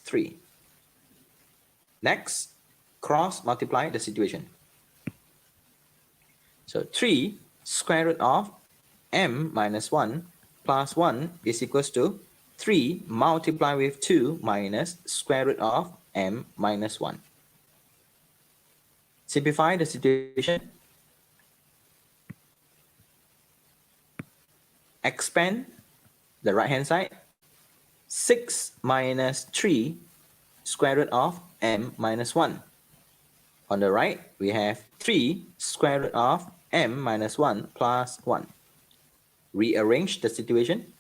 3. Next, cross multiply the situation. So 3 square root of m minus 1 plus 1 is equals to 3 multiply with 2 minus square root of m minus 1. Simplify the situation. Expand the right hand side. 6 minus 3 square root of m minus 1. On the right, we have 3 square root of m minus 1 plus 1. Rearrange the situation.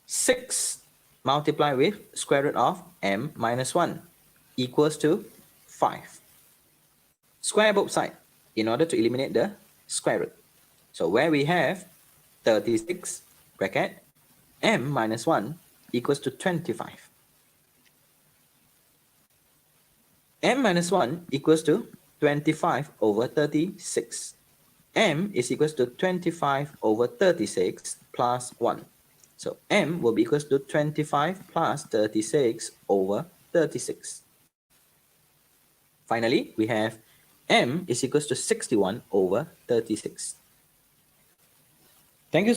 6 multiply with square root of m minus 1 equals to 5. Square both sides in order to eliminate the square root. So where we have 36 bracket m minus 1 equals to 25. M minus 1 equals to 25 over 36. M is equals to 25 over 36 plus 1. So M will be equals to 25 plus 36 over 36. Finally, we have M is equals to 61 over 36. Thank you.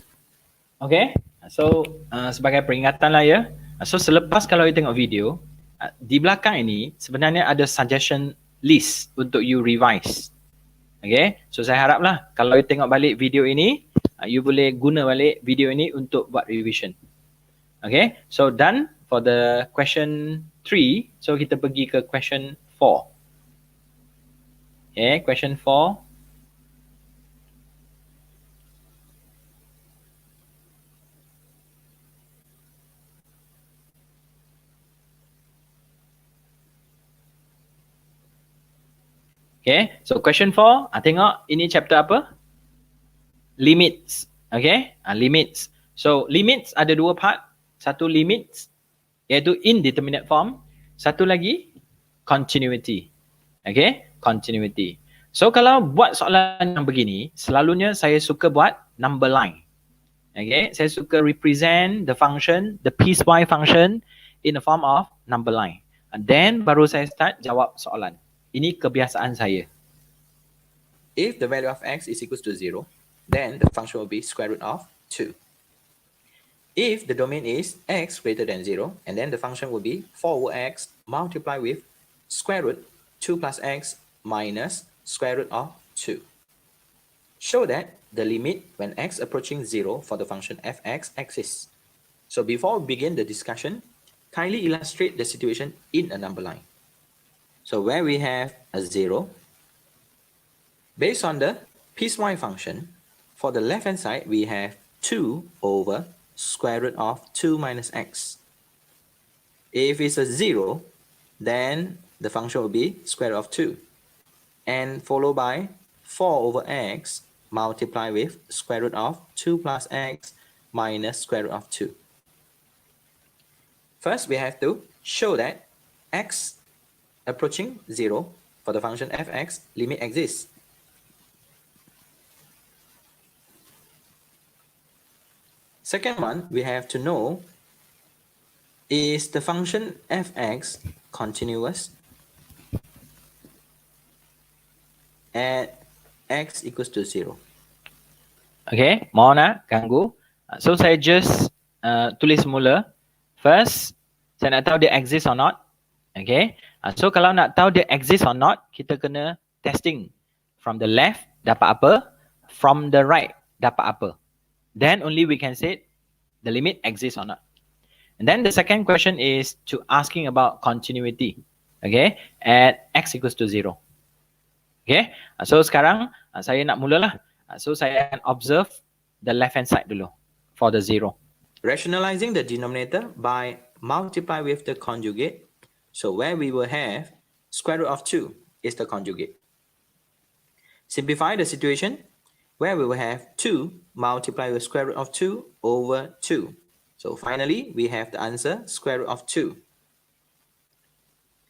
Okay. So sebagai peringatan lah ya. So selepas kalau you tengok video, di belakang ini sebenarnya ada suggestion list untuk you revise. Okay. So saya haraplah kalau you tengok balik video ini, you boleh guna balik video ini untuk buat revision. Okay. So done for the question 3. So kita pergi ke question 4. Okay. Question 4. Okay, so question 4, tengok ini chapter apa? Limits. Okay, limits. So limits ada dua part. Satu limits iaitu indeterminate form. Satu lagi continuity. Okay, continuity. So kalau buat soalan yang begini, selalunya saya suka buat number line. Okay, saya suka represent the function, the piecewise function in the form of number line. And then baru saya start jawab soalan. Ini kebiasaan saya. If the value of x is equals to 0, then the function will be square root of 2. If the domain is x greater than 0, and then the function will be 4 over x multiplied with square root 2 plus x minus square root of 2. Show that the limit when x approaching 0 for the function fx exists. So before we begin the discussion, kindly illustrate the situation in a number line. So where we have a 0, based on the piecewise function, for the left hand side, we have 2 over square root of 2 minus x. If it's a 0, then the function will be square root of 2. And followed by 4 over x multiplied with square root of 2 plus x minus square root of 2. First, we have to show that x approaching 0 for the function fx limit exists. Second one, we have to know, is the function fx continuous at x equals to 0? Okay, mohon ganggu. So saya just tulis semula. First, saya nak tahu dia exist or not. Okay, so kalau nak tahu dia exist or not, kita kena testing. From the left dapat apa, from the right dapat apa. Then only we can say the limit exists or not. And then the second question is to asking about continuity. Okay, at x equals to 0. Okay, so sekarang saya nak mulalah. So saya akan observe the left hand side dulu for the 0. Rationalizing the denominator by multiply with the conjugate. So where we will have square root of 2 is the conjugate. Simplify the situation where we will have 2 multiplied with square root of 2 over 2. So finally, we have the answer square root of 2.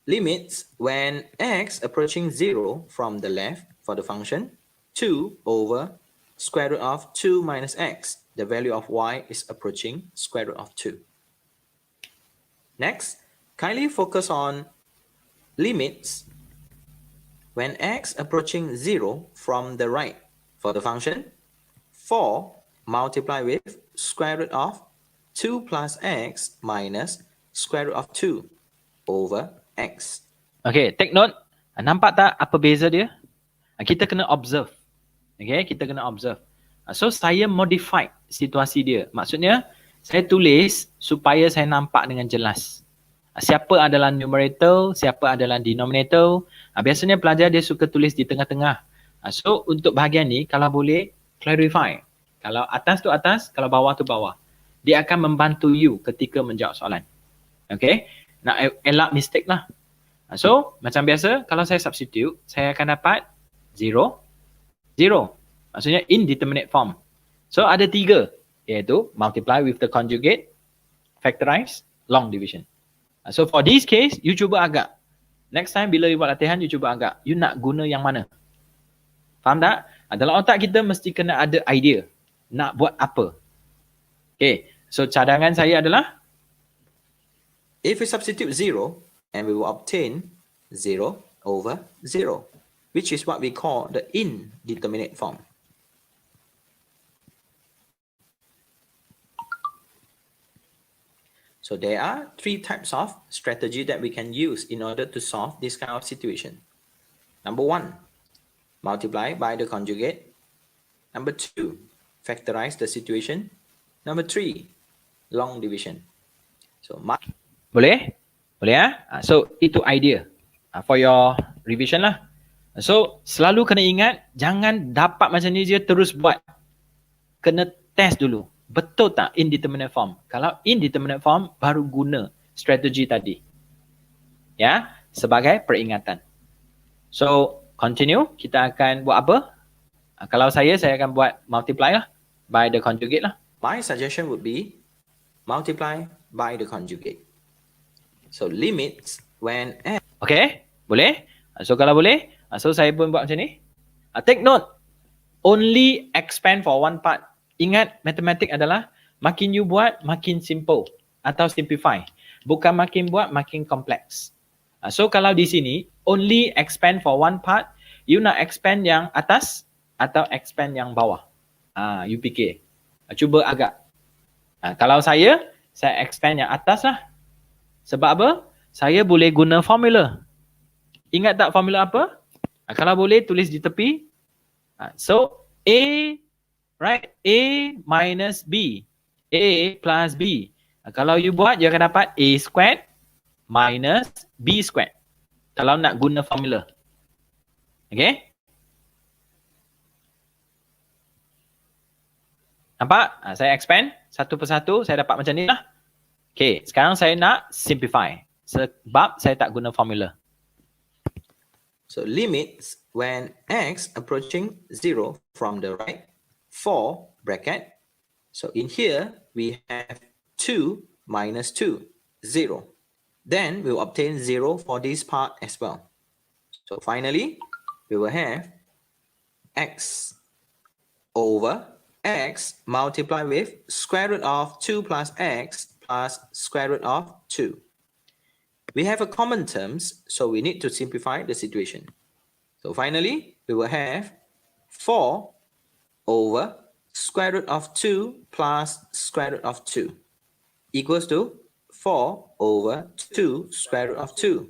Limits when x approaching 0 from the left for the function 2 over square root of 2 minus x. The value of y is approaching square root of 2. Next, kindly focus on limits when x approaching 0 from the right for the function 4 multiplied with square root of 2 plus x minus square root of 2 over x. Okay, take note. Nampak tak apa beza dia? Kita kena observe. Okay, kita kena observe. So saya modify situasi dia. Maksudnya, saya tulis supaya saya nampak dengan jelas. Siapa adalah numerator, siapa adalah denominator. Biasanya pelajar dia suka tulis di tengah-tengah. So untuk bahagian ni, kalau boleh clarify. Kalau atas tu atas, kalau bawah tu bawah. Dia akan membantu you ketika menjawab soalan. Okay, nak elak mistake lah. So macam biasa, kalau saya substitute, saya akan dapat 0, 0. Maksudnya indeterminate form. So ada 3, iaitu multiply with the conjugate, factorize, long division. So for this case, you cuba agak. Next time bila you buat latihan, you cuba agak. You nak guna yang mana? Faham tak? Dalam otak kita mesti kena ada idea. Nak buat apa? Okay. So cadangan saya adalah, if we substitute 0, and we will obtain 0 over 0, which is what we call the indeterminate form. So there are 3 types of strategy that we can use in order to solve this kind of situation. Number 1, multiply by the conjugate. Number 2, factorize the situation. Number 3, long division. So boleh? Boleh So itu idea for your revision lah. So selalu kena ingat, jangan dapat macam ni je terus buat. Kena test dulu. Betul tak indeterminate form? Kalau indeterminate form, baru guna strategi tadi. Ya, sebagai peringatan. So, continue. Kita akan buat apa? Kalau saya akan buat multiply lah. By the conjugate lah. My suggestion would be multiply by the conjugate. So, limits when x. Okay, boleh? So, kalau boleh, so saya pun buat macam ni. Take note, only expand for one part. Ingat, matematik adalah makin you buat, makin simple atau simplify. Bukan makin buat, makin kompleks. So kalau di sini, only expand for one part, you nak expand yang atas atau expand yang bawah. You fikir. Cuba agak. Kalau saya expand yang atas lah. Sebab apa? Saya boleh guna formula. Ingat tak formula apa? Kalau boleh, tulis di tepi. So, A, right? A minus B. A plus B. Kalau you buat, you akan dapat A squared minus B squared. Kalau nak guna formula. Okay? Nampak? Saya expand satu persatu, saya dapat macam ni lah. Okay, sekarang saya nak simplify. Sebab saya tak guna formula. So limits when x approaching 0 from the right, 4 bracket. So in here, we have 2 minus 2, 0. Then we'll obtain 0 for this part as well. So finally, we will have x over x multiplied with square root of 2 plus x plus square root of 2. We have a common terms, so we need to simplify the situation. So finally, we will have 4 over square root of 2 plus square root of 2 equals to 4 over 2 square root of 2.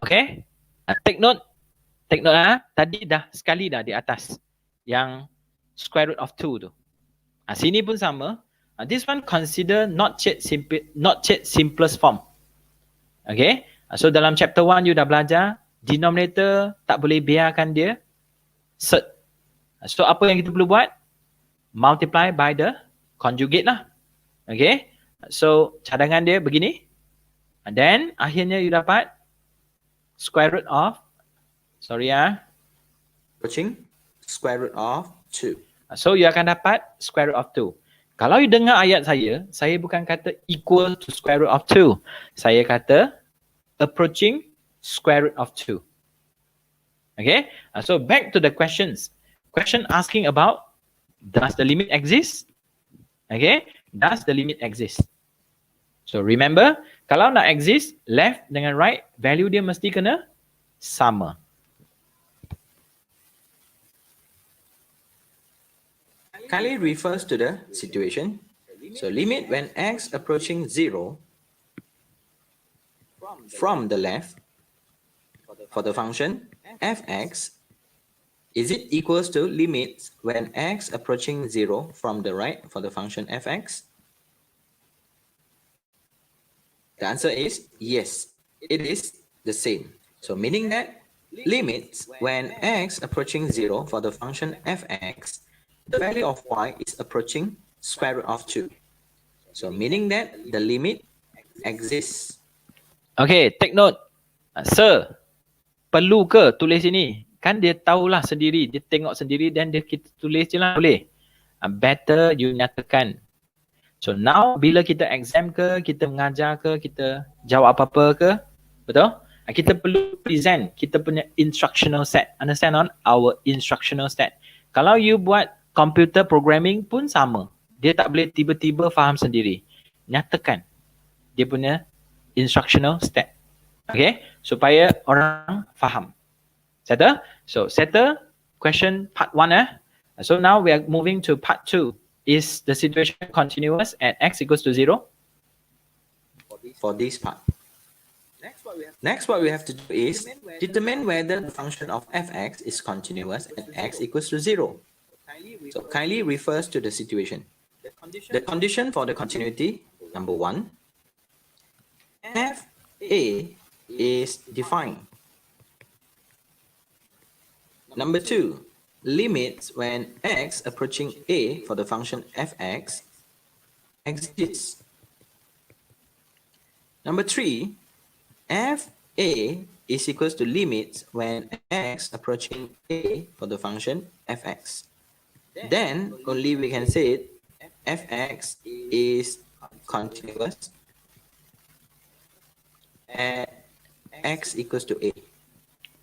Okay? Take note. Take note tadi dah sekali dah di atas yang square root of 2 tu. Sini pun sama. This one consider not yet simplest form. Okay? So dalam chapter 1 you dah belajar denominator tak boleh biarkan dia cert. So apa yang kita perlu buat? Multiply by the conjugate lah. Okay? So cadangan dia begini. And then akhirnya you dapat square root of approaching square root of 2. So you akan dapat square root of 2. Kalau you dengar ayat saya bukan kata equal to square root of 2. Saya kata approaching square root of 2. Okay? So back to the questions. Question asking about, does the limit exist? Okay? Does the limit exist? So remember, kalau nak exist, left dengan right, value dia mesti kena sama. Kali refers to the situation. So limit when x approaching 0 from the left for the function fx, is it equals to limits when x approaching 0 from the right for the function fx? The answer is yes, it is the same. So meaning that limits when x approaching 0 for the function fx, the value of y is approaching square root of 2. So meaning that the limit exists. Okay, take note. Sir, perlu ke tulis ini? Kan dia tahulah sendiri, dia tengok sendiri dan dia kita tulis je lah, boleh. Better you nyatakan. So now bila kita exam ke, kita mengajar ke, kita jawab apa-apa ke, betul? Kita perlu present kita punya instructional set. Understand on our instructional set. Kalau you buat computer programming pun sama. Dia tak boleh tiba-tiba faham sendiri. Nyatakan dia punya instructional set. Okay? Supaya orang faham. Settle? So settle question part 1 So now we are moving to part 2. Is the situation continuous at x equals to 0? For this part. Next what we have to do is determine whether the function of fx is continuous at x equals to 0. So kindly refers to the situation. The condition for the continuity, number 1, f a is defined. Number 2, limits when x approaching a for the function fx exists. Number 3, f a is equals to limits when x approaching a for the function fx. Then only we can say fx is continuous at x equals to a.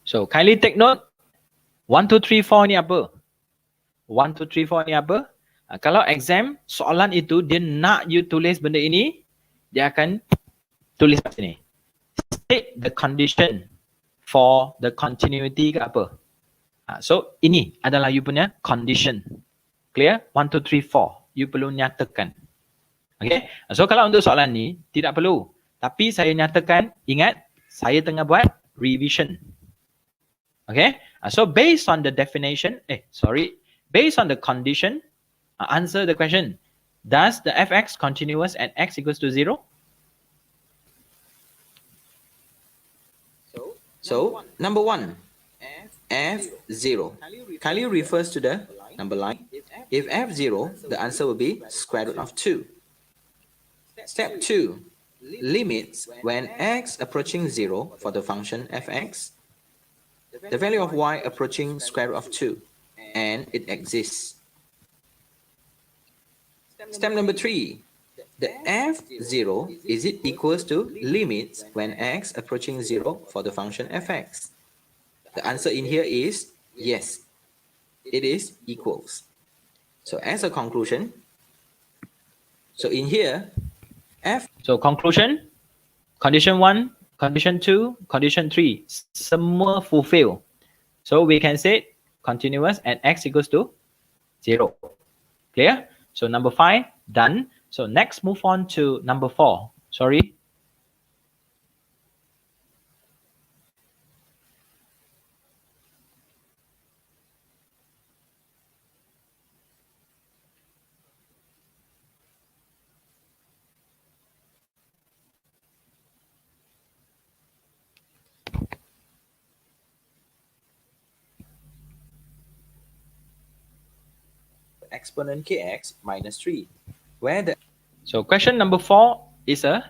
So kindly take note. 1, 2, 3, 4 ni apa? 1, 2, 3, 4 ni apa? Kalau exam, soalan itu dia nak you tulis benda ini, dia akan tulis kat sini. State the condition for the continuity ke apa. So ini adalah you punya condition. Clear? 1, 2, 3, 4. You perlu nyatakan. Okay? So kalau untuk soalan ni, tidak perlu. Tapi saya nyatakan, ingat, saya tengah buat revision. Okay? So based on the definition, based on the condition, answer the question. Does the fx continuous at x equals to 0? So number 1, f0. Kindly refers to the number line. If f0, the answer will be square root of 2. Step 2, limits when x approaching 0 for the function fx, the value of y approaching square root of 2, and it exists. Step number 3, the f0, is it equals to limits when x approaching 0 for the function fx? The answer in here is yes, it is equals. So as a conclusion, so in here, So conclusion, condition 1, condition 2, condition 3, semua fulfill. So we can say continuous and x equals to 0. Clear? So number 5, done. So next move on to number 4. Sorry. exponent kx minus 3, where the So question number 4 is a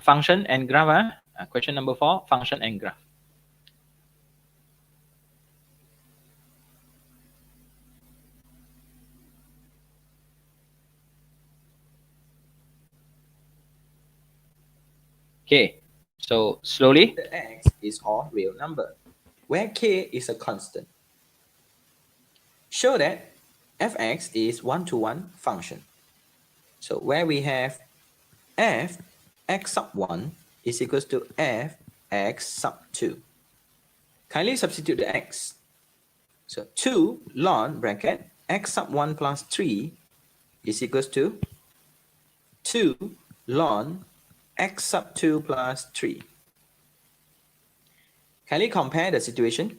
function and graph. Question number 4, function and graph. Okay, so slowly. the x is all real number, where k is a constant. Show that fx is one-to-one function. So where we have f x sub 1 is equals to f x sub 2. Kindly substitute the x. So 2 ln bracket x sub 1 plus 3 is equals to 2 ln x sub 2 plus 3. Kindly compare the situation.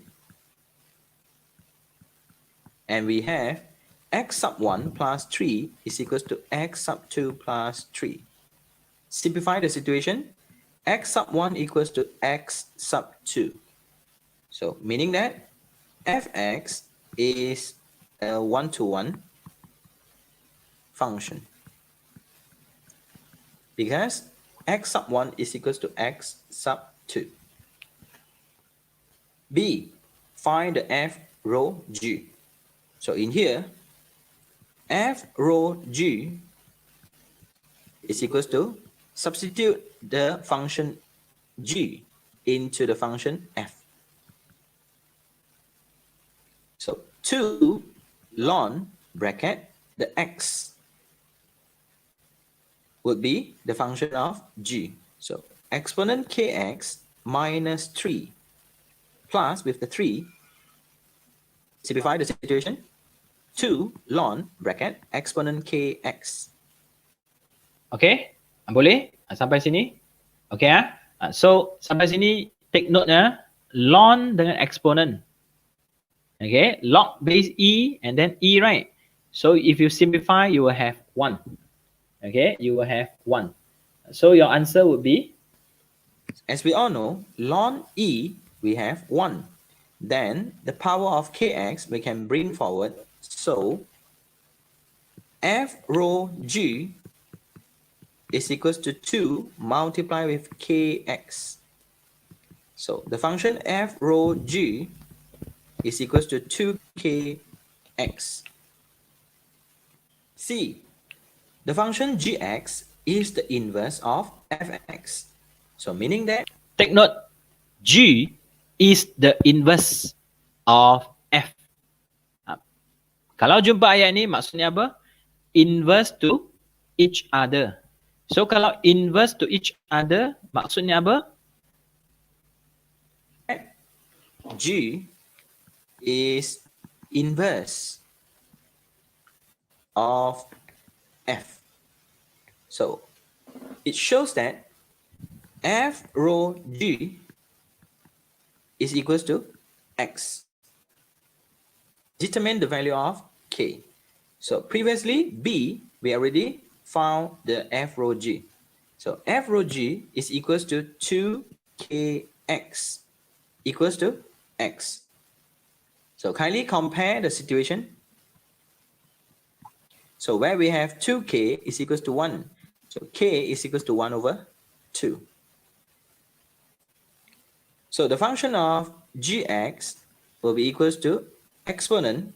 And we have x sub 1 plus 3 is equals to x sub 2 plus 3. Simplify the situation. X sub 1 equals to x sub 2. So meaning that fx is a one-to-one function, because x sub 1 is equals to x sub 2. B, find the f rho g. So in here, f rho g is equals to, substitute the function g into the function f. So 2 ln bracket the x would be the function of g. So exponent kx minus 3 plus with the 3, simplify the situation, 2 ln bracket exponent kx. Okay, boleh? Sampai sini? Okay so sampai sini take note ln dengan exponent. Okay, log base e and then e, right? So if you simplify, you will have 1. Okay, you will have 1. So your answer would be, as we all know, ln e we have 1. Then the power of kx we can bring forward. So f rho g is equals to 2 multiplied with kx. So the function f rho g is equals to 2kx. C, the function gx is the inverse of fx. So meaning that, take note, g is the inverse of f. Kalau jumpa ayat ni maksudnya apa? Inverse to each other. So kalau inverse to each other maksudnya apa? g is inverse of f. So it shows that f rho g is equals to x. Determine the value of k. So previously b, we already found the f rho g. So f rho g is equals to 2kx equals to x. So kindly compare the situation. So where we have 2k is equals to 1. So k is equals to 1 over 2. So the function of gx will be equals to exponent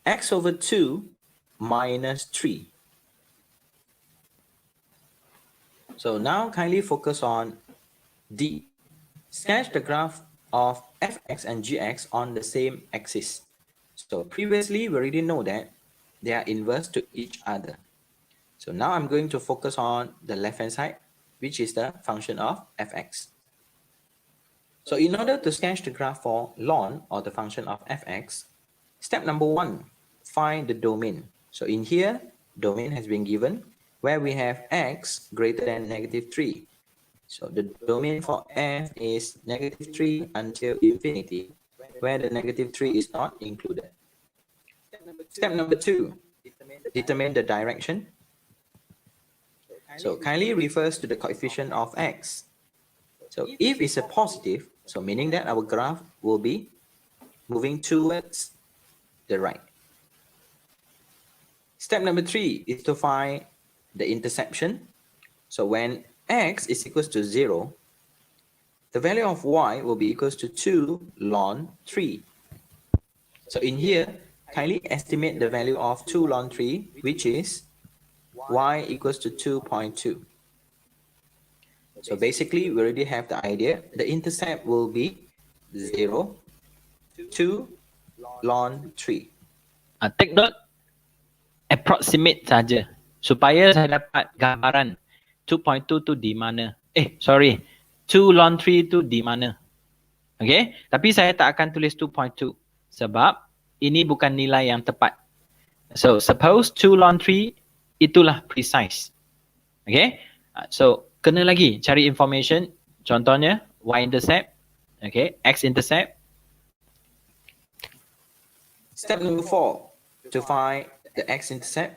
x over 2 minus 3. So now kindly focus on D. Sketch the graph of fx and gx on the same axis. So previously we already know that they are inverse to each other. So now I'm going to focus on the left hand side, which is the function of fx. So in order to sketch the graph for ln, or the function of fx, step number 1, find the domain. So in here, domain has been given where we have x greater than -3. So the domain for f is -3 until infinity, where the -3 is not included. Step number 2, determine the direction. So kindly refers to the coefficient of x. So if it's a positive, so meaning that our graph will be moving towards the right. Step number 3 is to find the intersection. So when x is equals to 0, the value of y will be equals to 2 ln 3. So in here, kindly estimate the value of 2 ln 3, which is y equals to 2.2. So basically, we already have the idea. The intercept will be 0, 2 ln 3. Take note, approximate saja supaya saya dapat gambaran 2.2 tu di mana. 2 ln 3 tu di mana. Okay, tapi saya tak akan tulis 2.2 sebab ini bukan nilai yang tepat. So suppose 2 ln 3 itulah precise. Okay, so kena lagi cari information, contohnya y-intercept, okay, x-intercept. Step number 4, to find the x-intercept,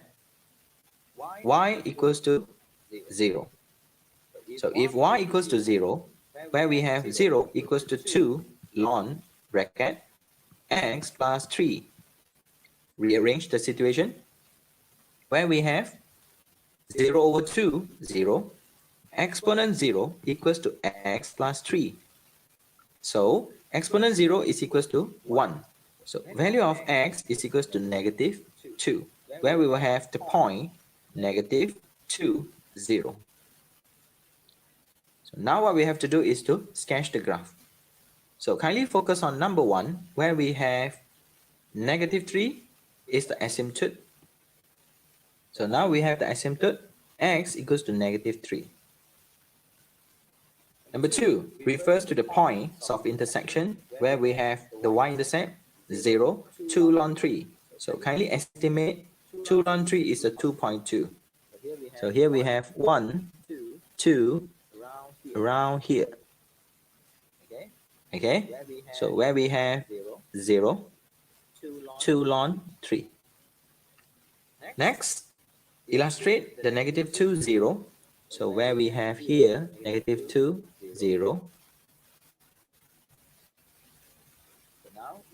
y equals to 0. So if y equals to 0, where we have 0 equals to 2 ln bracket x plus 3. Rearrange the situation where we have 0 over 2, 0, exponent 0 equals to x plus 3. So exponent 0 is equals to 1. So value of x is equals to -2, where we will have the point -2, 0. So now what we have to do is to sketch the graph. So kindly focus on number 1, where we have -3 is the asymptote. So now we have the asymptote x equals to -3. Number 2 refers to the points of intersection, where we have the y-intercept 0, 2 ln 3. So kindly estimate 2 ln 3 is a 2.2. So here we have 1, 2, around here. Okay, so where we have 0, 2 ln 3. Next, illustrate the -2, 0. So where we have here -2, 0.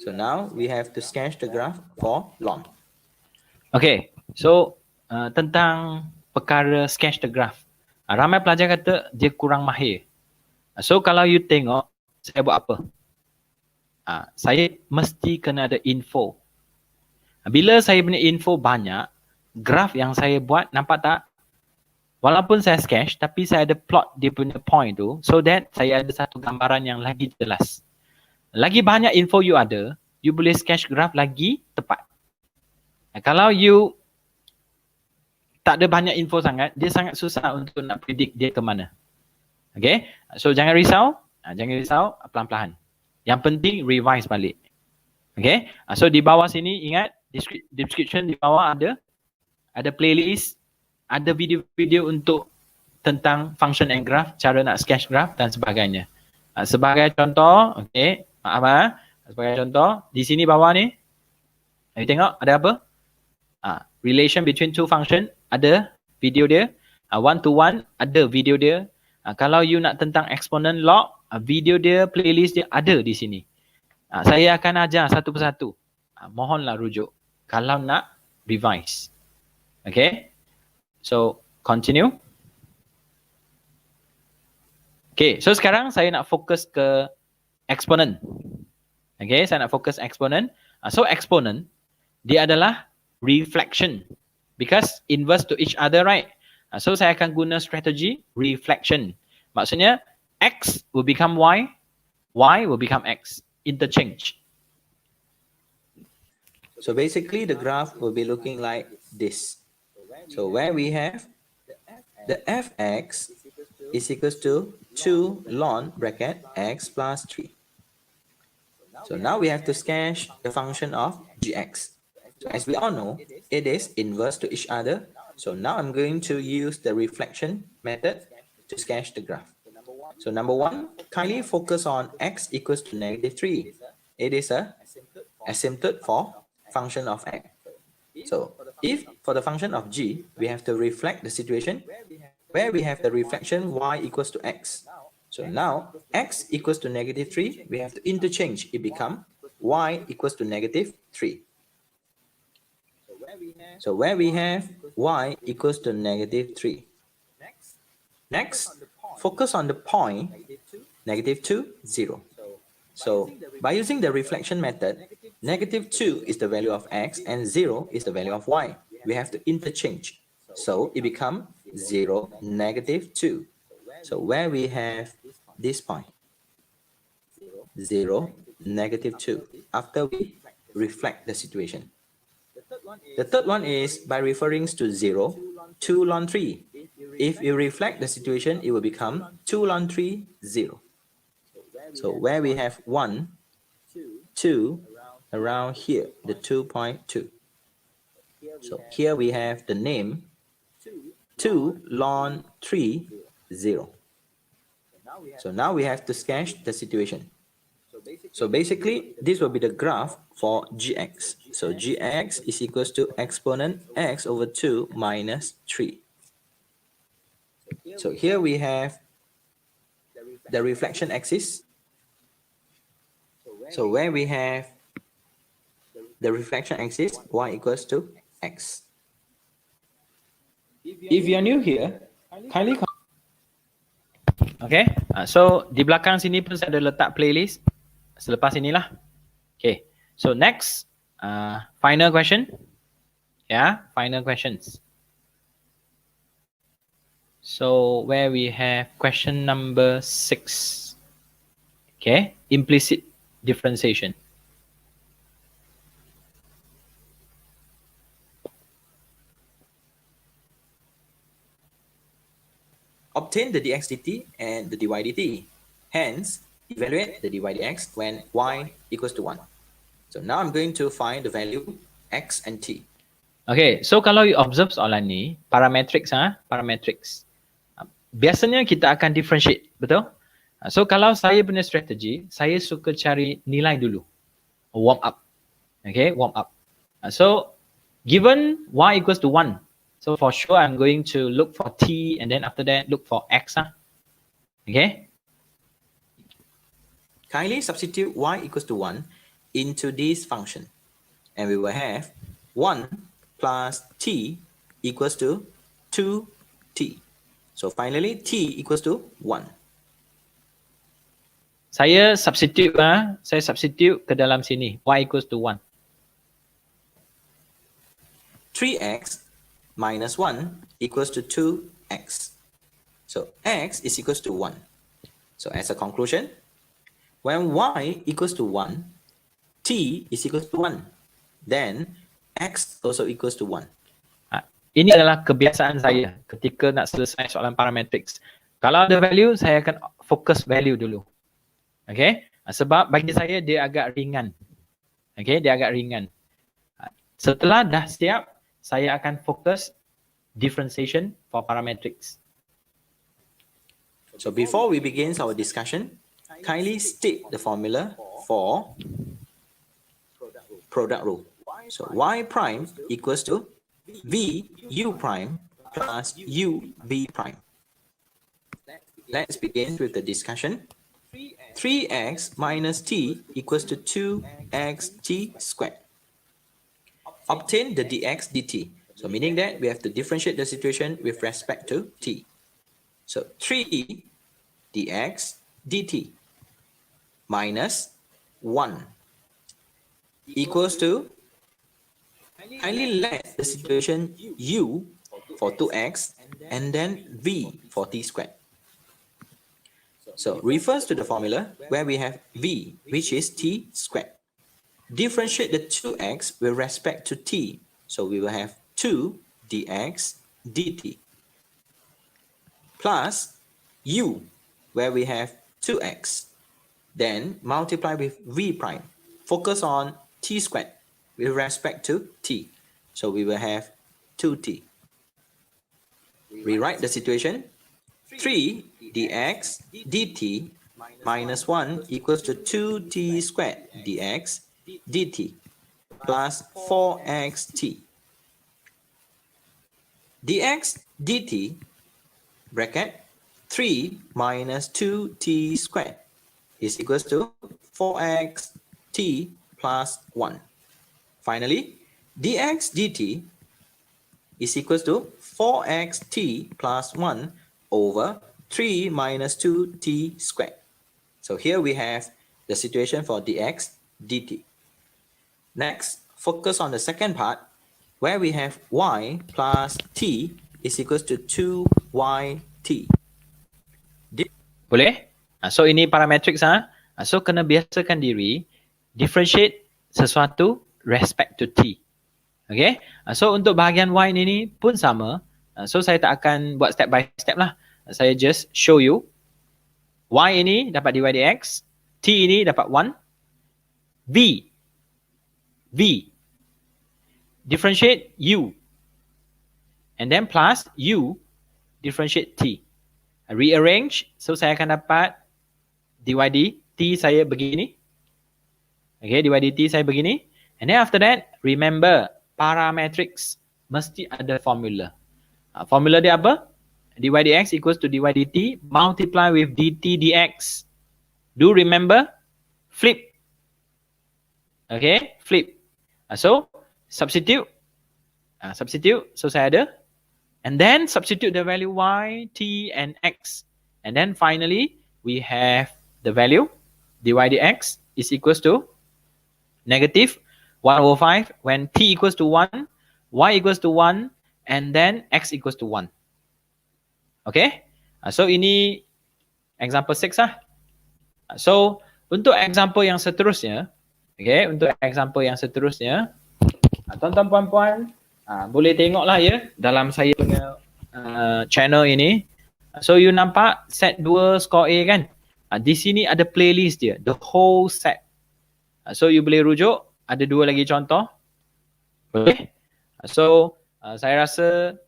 So now we have to sketch the graph for ln. Okay, so tentang perkara sketch the graph. Ramai pelajar kata dia kurang mahir. So kalau you tengok, saya buat apa? Saya mesti kena ada info. Bila saya punya info banyak, graph yang saya buat, nampak tak? Walaupun saya sketch, tapi saya ada plot dia punya point tu, so that saya ada satu gambaran yang lagi jelas. Lagi banyak info you ada, you boleh sketch graph lagi tepat. Kalau you tak ada banyak info sangat, dia sangat susah untuk nak predict dia ke mana. Okay, so jangan risau, pelan-pelan. Yang penting revise balik. Okay, so di bawah sini ingat description di bawah ada playlist, ada video-video untuk tentang function and graph, cara nak sketch graph dan sebagainya. Sebagai contoh, okay, maaf sebagai contoh di sini bawah ni, you tengok ada apa? Relation between two function, ada video dia. One to one, ada video dia. Kalau you nak tentang exponent log, video dia, playlist dia ada di sini. Saya akan ajar satu persatu. Mohonlah rujuk kalau nak revise. Okay. So, continue. Okay, so sekarang saya nak fokus ke exponent. Okay, saya nak fokus exponent. So, exponent, dia adalah reflection. Because inverse to each other, right? So, saya akan guna strategi reflection. Maksudnya, X will become Y, Y will become X. Interchange. So basically the graph will be looking like this. So where we have the fx is equals to 2 ln bracket x plus 3. So now we have to sketch the function of gx. So as we all know, it is inverse to each other. So now I'm going to use the reflection method to sketch the graph. So number one, kindly focus on x equals to -3. It is a asymptote for function of x. So if for the function of g, we have to reflect the situation where we have the reflection y equals to x. So now x equals to -3, we have to interchange. It become y equals to -3. So where we have y equals to -3. Next, focus on the point -2, 0. So by using the reflection method, -2 is the value of x and 0 is the value of y. We have to interchange. So it becomes 0, -2. So where we have this point, 0, -2, after we reflect the situation. The third one is by referring to 0, 2 ln 3. If you reflect the situation, it will become 2 ln 3, 0. So where we have 1, 2, around here, the 2.2. So here we have the name 2 ln 3, 0. So now we have to sketch the situation. So basically, this will be the graph for gx. So gx is equals to exponent x over 2 minus 3. So here we have the reflection axis. So where we have the reflection axis, y equals to x. If you are new here, kindly... Okay, so di belakang sini pun saya ada letak playlist. Selepas inilah. Okay, so next, final question. Yeah, final questions. So where we have question number 6. Okay, implicit differentiation. Obtain the dx dt and the dy dt. Hence, evaluate the dy dx when y equals to 1. So now I'm going to find the value x and t. Okay, so kalau you observe soalan ni, parametrics, parametrics. Biasanya kita akan differentiate, betul? So kalau saya punya strategi, saya suka cari nilai dulu. Warm up. Okay, warm up. So given y equals to 1, so for sure I'm going to look for t and then after that look for x. Okay. Kindly substitute y equals to 1 into this function. And we will have 1 plus t equals to 2t. So finally, t equals to 1. Saya substitute ke dalam sini. Y equals to 1. 3x minus 1 equals to 2x. So x is equals to 1. So as a conclusion, when y equals to 1, t is equals to 1. Then x also equals to 1. Ini adalah kebiasaan saya ketika nak selesai soalan parametrics. Kalau ada value, saya akan fokus value dulu. Okay? Sebab bagi saya dia agak ringan. Okay? Dia agak ringan. Setelah dah siap, saya akan fokus differentiation for parametrics. So before we begin our discussion, kindly state the formula for product rule. So y prime equals to v u prime plus u v prime. Let's begin with the discussion. 3x minus t equals to 2xt squared. Obtain the dx dt. So meaning that we have to differentiate the situation with respect to t. So 3 dx dt minus 1 equals to, kindly let the situation u for 2x and then v for t squared. So refers to the formula where we have v, which is t squared. Differentiate the 2x with respect to t. So we will have 2 dx dt plus u, where we have 2x. Then multiply with v prime. Focus on t squared with respect to t. So we will have 2t. Rewrite the situation. 3 dx dt minus 1 equals to 2t squared dx dt plus 4xt. Dx dt bracket 3 minus 2t squared is equals to 4xt plus 1. Finally, dx dt is equals to 4xt plus 1 over 3 minus 2t squared. So here we have the situation for dx dt. Next, focus on the second part where we have y plus t is equals to 2yt. Boleh? So ini parametric so kena biasakan diri differentiate sesuatu respect to t. Okay? So untuk bahagian y ini pun sama. So saya tak akan buat step by step lah. Saya just show you y ini dapat dy dx, t ini dapat 1, v differentiate u, and then plus u differentiate t. Rearrange, so saya akan dapat dy dt saya begini. Okay, dy dt saya begini. And then after that, remember parametrics mesti ada formula. Formula dia apa? Dy dx equals to dy dt multiply with dt dx. Do remember? Flip. Okay, flip. So substitute. Substitute. So saya ada. And then substitute the value y, t, and x. And then finally, we have the value dy dx is equals to negative 1 over 5 when t equals to 1, y equals to 1, and then x equals to 1. Okay? So ini example 6 lah. So untuk example yang seterusnya, okay, untuk example yang seterusnya, tuan-tuan puan-puan, boleh tengoklah ya dalam saya punya channel ini. So you nampak set 2 score A kan? Di sini ada playlist dia, the whole set. So you boleh rujuk, ada 2 lagi contoh. Boleh? So saya rasa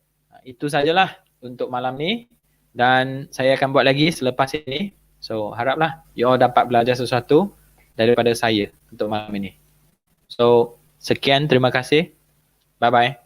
itu sajalah untuk malam ni dan saya akan buat lagi selepas ini. So haraplah you all dapat belajar sesuatu daripada saya untuk malam ini. So sekian, terima kasih. Bye bye.